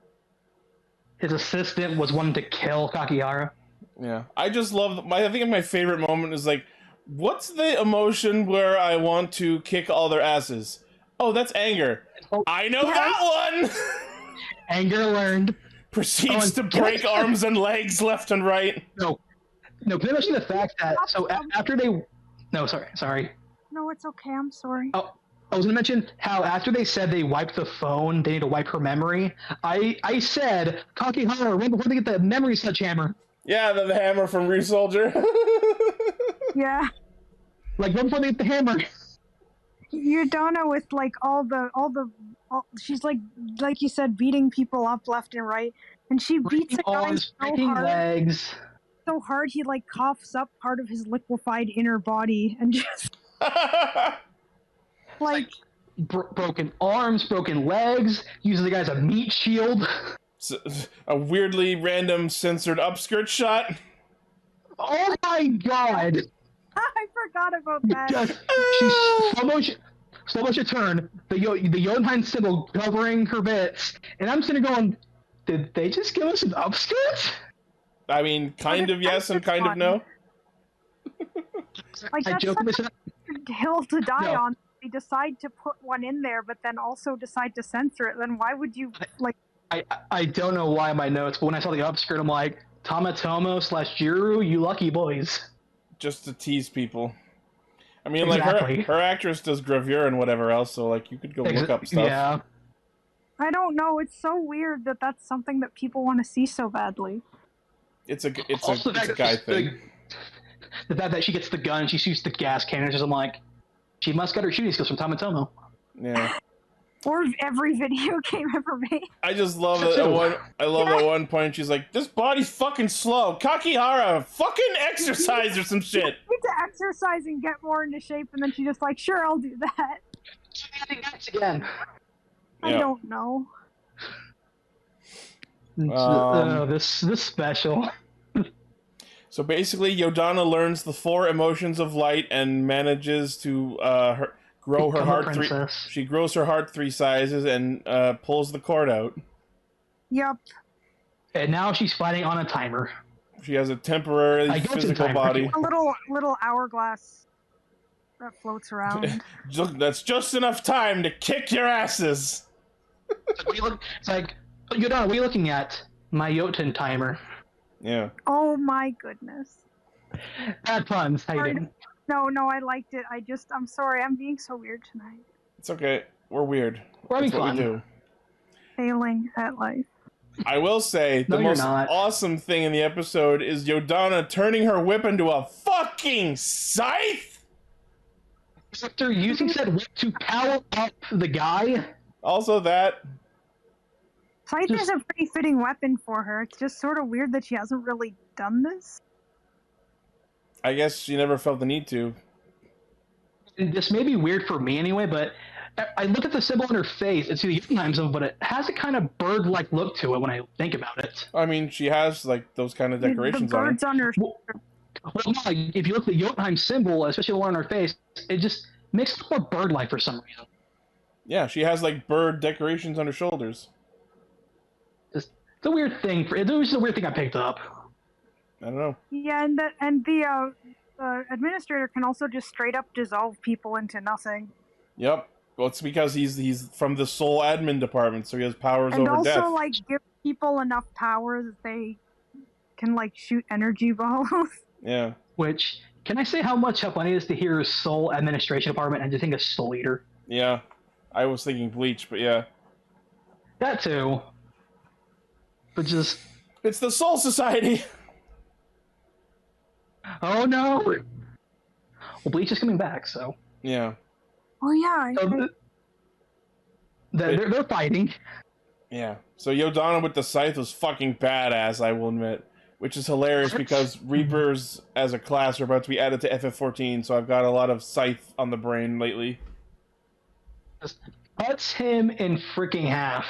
His assistant was wanting to kill Kakihara. Yeah. I just love I think my favorite moment is like, what's the emotion where I want to kick all their asses? Oh, that's anger. Oh, I know that one! Anger learned. Proceeds to break arms and legs left and right. No, can I mention the fact that, so after they... No, sorry. No, it's okay, I'm sorry. Oh, I was going to mention how after they said they wiped the phone, they need to wipe her memory. I said, Kakihara, right before they get the memory sledgehammer. Yeah, the hammer from Resoldier. Yeah. Like, right before they get the hammer. Yodonna with like all she's like you said, beating people up left and right, and she beats a guy breaking legs. So hard he like coughs up part of his liquefied inner body and just like broken arms, broken legs, uses the guy as a meat shield. A weirdly random censored upskirt shot. Oh my god! I forgot about that. She's so much a turn. The Jotunheim symbol covering her bits, and I'm sitting going, did they just give us an upskirt? I mean, kind of yes and kind of no. Like, that's such a hill to die on. They decide to put one in there, but then also decide to censor it. Then why would you like? I don't know why my notes, but when I saw the upskirt, I'm like, Tamatomo / Jiru, you lucky boys. Just to tease people. I mean, exactly. like her actress does gravure and whatever else, so like you could go look up stuff. Yeah. I don't know. It's so weird that that's something that people want to see so badly. It's a guy thing. The fact that she gets the gun, she shoots the gas canisters. I'm like, she must get her shooting skills from Tamatomo. Yeah. Or every video game ever made. I just love that at one point she's like, "This body's fucking slow. Kakihara, fucking exercise or some shit." You need to exercise and get more into shape, and then she's just like, "Sure, I'll do that." Again. I don't know. This special. So basically, Yodonna learns the 4 emotions of light and manages to grow her heart 3. She grows her heart 3 sizes and pulls the cord out. Yep. And now she's fighting on a timer. She has a temporary physical body. A little hourglass that floats around. That's just enough time to kick your asses. It's like, Yodonna, what are you looking at? My Jotun timer. Yeah. Oh my goodness. Bad puns. How you doing? No, I liked it. I'm sorry, I'm being so weird tonight. It's okay. We're weird. That's what we do. Failing at life. I will say, the most awesome thing in the episode is Yodonna turning her whip into a fucking scythe! After using said whip to power up the guy. Also that. Scythe is a pretty fitting weapon for her. It's just sort of weird that she hasn't really done this. I guess she never felt the need to. This may be weird for me anyway, but I look at the symbol on her face. It's the Jotunheim symbol, but it has a kind of bird-like look to it when I think about it. I mean, she has like those kind of decorations on her. The birds on her. Well, if you look at the Jotunheim symbol, especially the one on her face, it just makes it more bird-like for some reason. Yeah, she has like bird decorations on her shoulders. It's a weird thing. It was a weird thing I picked up. I don't know. Yeah, and the administrator can also just straight up dissolve people into nothing. Yep. Well, it's because he's from the Soul Admin department, so he has powers over death. And also, like, give people enough power that they can, like, shoot energy balls. Yeah. Which, can I say how much funny it is to hear Soul Administration Department and to think of Soul Eater? Yeah. I was thinking Bleach, but yeah. That too. But just... It's the Soul Society! Oh no! Well, Bleach is coming back, so... Yeah. Oh yeah, they're fighting. Yeah. So Yodonna with the scythe was fucking badass, I will admit. Which is hilarious because Reapers as a class are about to be added to FF14, so I've got a lot of scythe on the brain lately. Just cuts him in freaking half.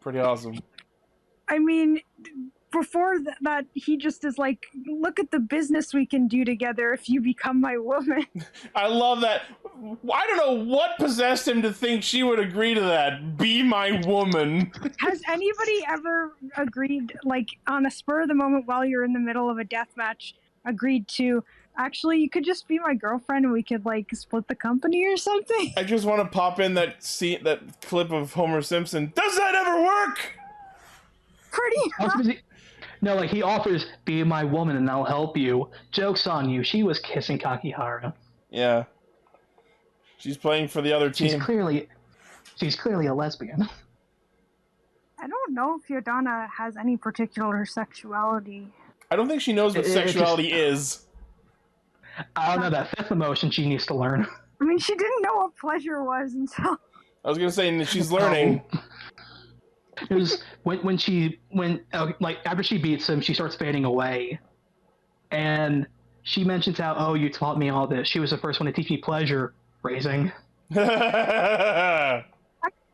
Pretty awesome. I mean, before that, he just is like, look at the business we can do together if you become my woman. I love that. I don't know what possessed him to think she would agree to that. Be my woman. Has anybody ever agreed, like, on a spur of the moment while you're in the middle of a death match, agreed to, actually, you could just be my girlfriend and we could, like, split the company or something? I just want to pop in that clip of Homer Simpson. Does that ever work? Pretty much. No, like, he offers, be my woman and I'll help you. Joke's on you. She was kissing Kakihara. Yeah. She's playing for the other team. She's clearly a lesbian. I don't know if Yodonna has any particular sexuality. I don't think she knows what sexuality is. I don't know, that 5th emotion she needs to learn. I mean, she didn't know what pleasure was until... I was gonna say, she's learning. It was when after she beats him, she starts fading away. And she mentions how, oh, you taught me all this. She was the first one to teach me pleasure raising. I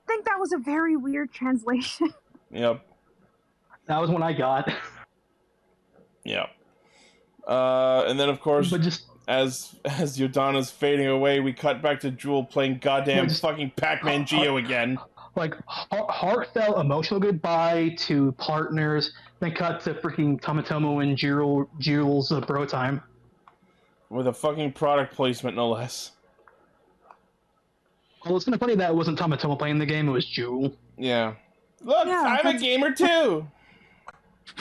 think that was a very weird translation. Yep. That was one I got. Yep. And then, of course, But just as Yodonna's fading away, we cut back to Jewel playing goddamn fucking Pac-Man Geo again. Like, heartfelt, emotional goodbye to partners, then cut to freaking Tamatomo and Jules bro time. With a fucking product placement, no less. Well, it's kind of funny that it wasn't Tamatomo playing the game, it was Jewel. Yeah. Look, Yeah, I'm a gamer too!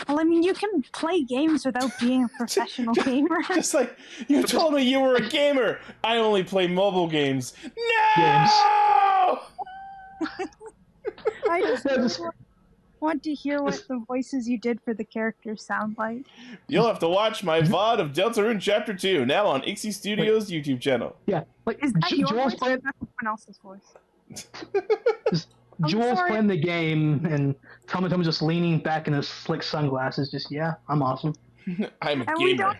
Well, I mean, you can play games without being a professional gamer. Just like, you told me you were a gamer! I only play mobile games. No! I just want to hear what the voices you did for the characters sound like. You'll have to watch my VOD of Deltarune Chapter 2, now on Ixie Studios' YouTube channel. Yeah, like, Is that your Jules voice playing... or that's someone else's voice? Jules sorry. playing the game, and Tamatomo's just leaning back in his slick sunglasses, just, yeah, I'm awesome. I'm a And gamer. we don't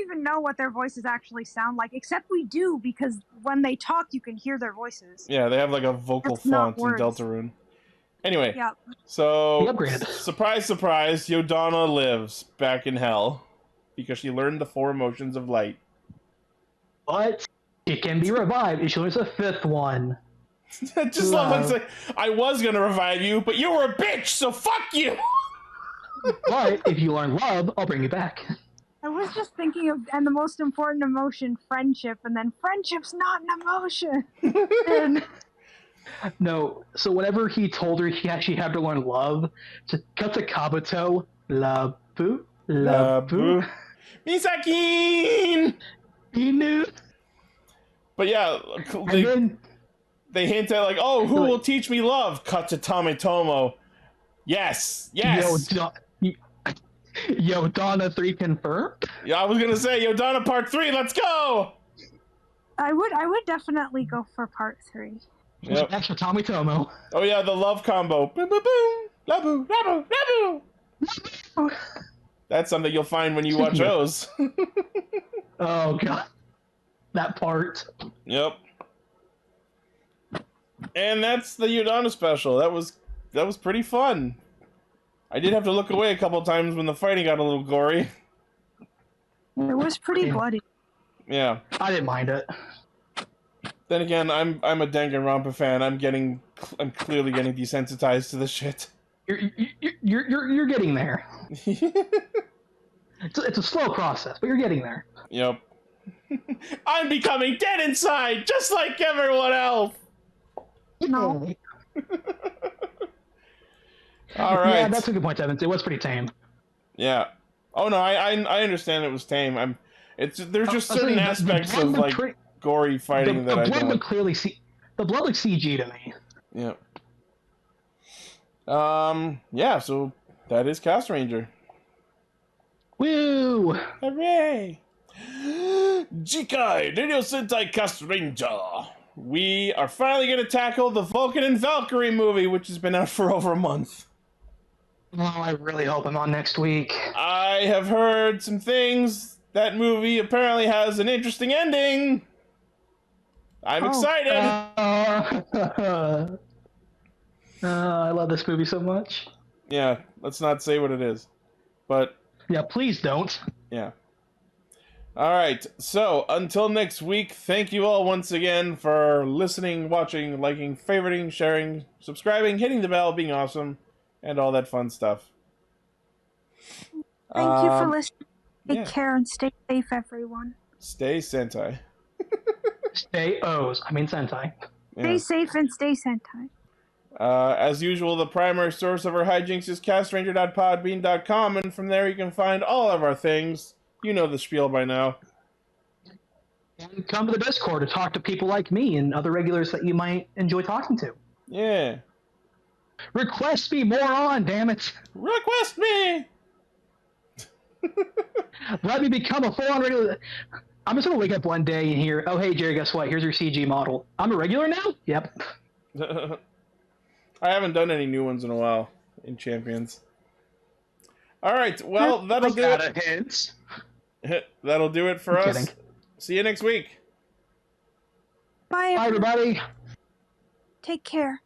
even know what their voices actually sound like, except we do, because when they talk, you can hear their voices. Yeah, they have like a vocal That's not font in words. Deltarune. Anyway, Yep. so, Upgraded. surprise, surprise, Yodonna lives back in hell because she learned the 4 emotions of light. But it can be revived if she learns a 5th one. Just love when it's like, I was gonna revive you, but you were a bitch, so fuck you! But if you learn love, I'll bring you back. I was just thinking of, and the most important emotion, friendship, and then friendship's not an emotion. And no, so whenever he told her she had to learn love, to cut to Kabuto, love boo, love boo. Misaki! He knew. But yeah, they hint at like, oh, who will teach me love? Cut to Tamatomo. Yes, yes. Yodonna 3 confirmed? Yeah, I was gonna say Yodonna Part 3. Let's go. I would definitely go for part 3. Yep. Extra Tamatomo. Oh yeah, the love combo. Boom, boom, boom. Labu, labu, labu. That's something you'll find when you watch O's. Oh god, that part. Yep. And that's the Yodonna special. That was pretty fun. I did have to look away a couple times when the fighting got a little gory. It was pretty bloody. Yeah. I didn't mind it. Then again, I'm a Danganronpa fan. I'm clearly getting desensitized to the shit. You're getting there. It's a slow process, but you're getting there. Yep. I'm becoming dead inside, just like everyone else. No. All right. Yeah, that's a good point, Evans. It was pretty tame. Yeah. Oh no, I understand it was tame. There's just certain aspects of like gory fighting that I don't. The blood looks CG to me. Yeah. Yeah. So that is Castranger. Woo! Hooray! Kikai, Sentai Castranger. We are finally going to tackle the Vulcan and Valkyrie movie, which has been out for over a month. Oh, I really hope I'm on next week. I have heard some things. That movie apparently has an interesting ending. I'm excited. I love this movie so much. Yeah, let's not say what it is. But yeah, please don't. Yeah. All right. So until next week, thank you all once again for listening, watching, liking, favoriting, sharing, subscribing, hitting the bell, being awesome, and all that fun stuff. Thank you for listening. Take care and stay safe, everyone. Stay Sentai. Stay O's. I mean Sentai. Yeah. Stay safe and stay Sentai. As usual, the primary source of our hijinks is castranger.podbean.com, and from there you can find all of our things. You know the spiel by now. And come to the Discord to talk to people like me and other regulars that you might enjoy talking to. Yeah. Request me more on, damn it. Request me! Let me become a full-on regular. I'm just gonna wake up one day and hear, "Oh, hey Jerry, guess what? Here's your CG model. I'm a regular now." Yep. I haven't done any new ones in a while in Champions. All right, well, that'll do it. Hints. That'll do it for us. Kidding. See you next week. Bye, Bye, everybody. Take care.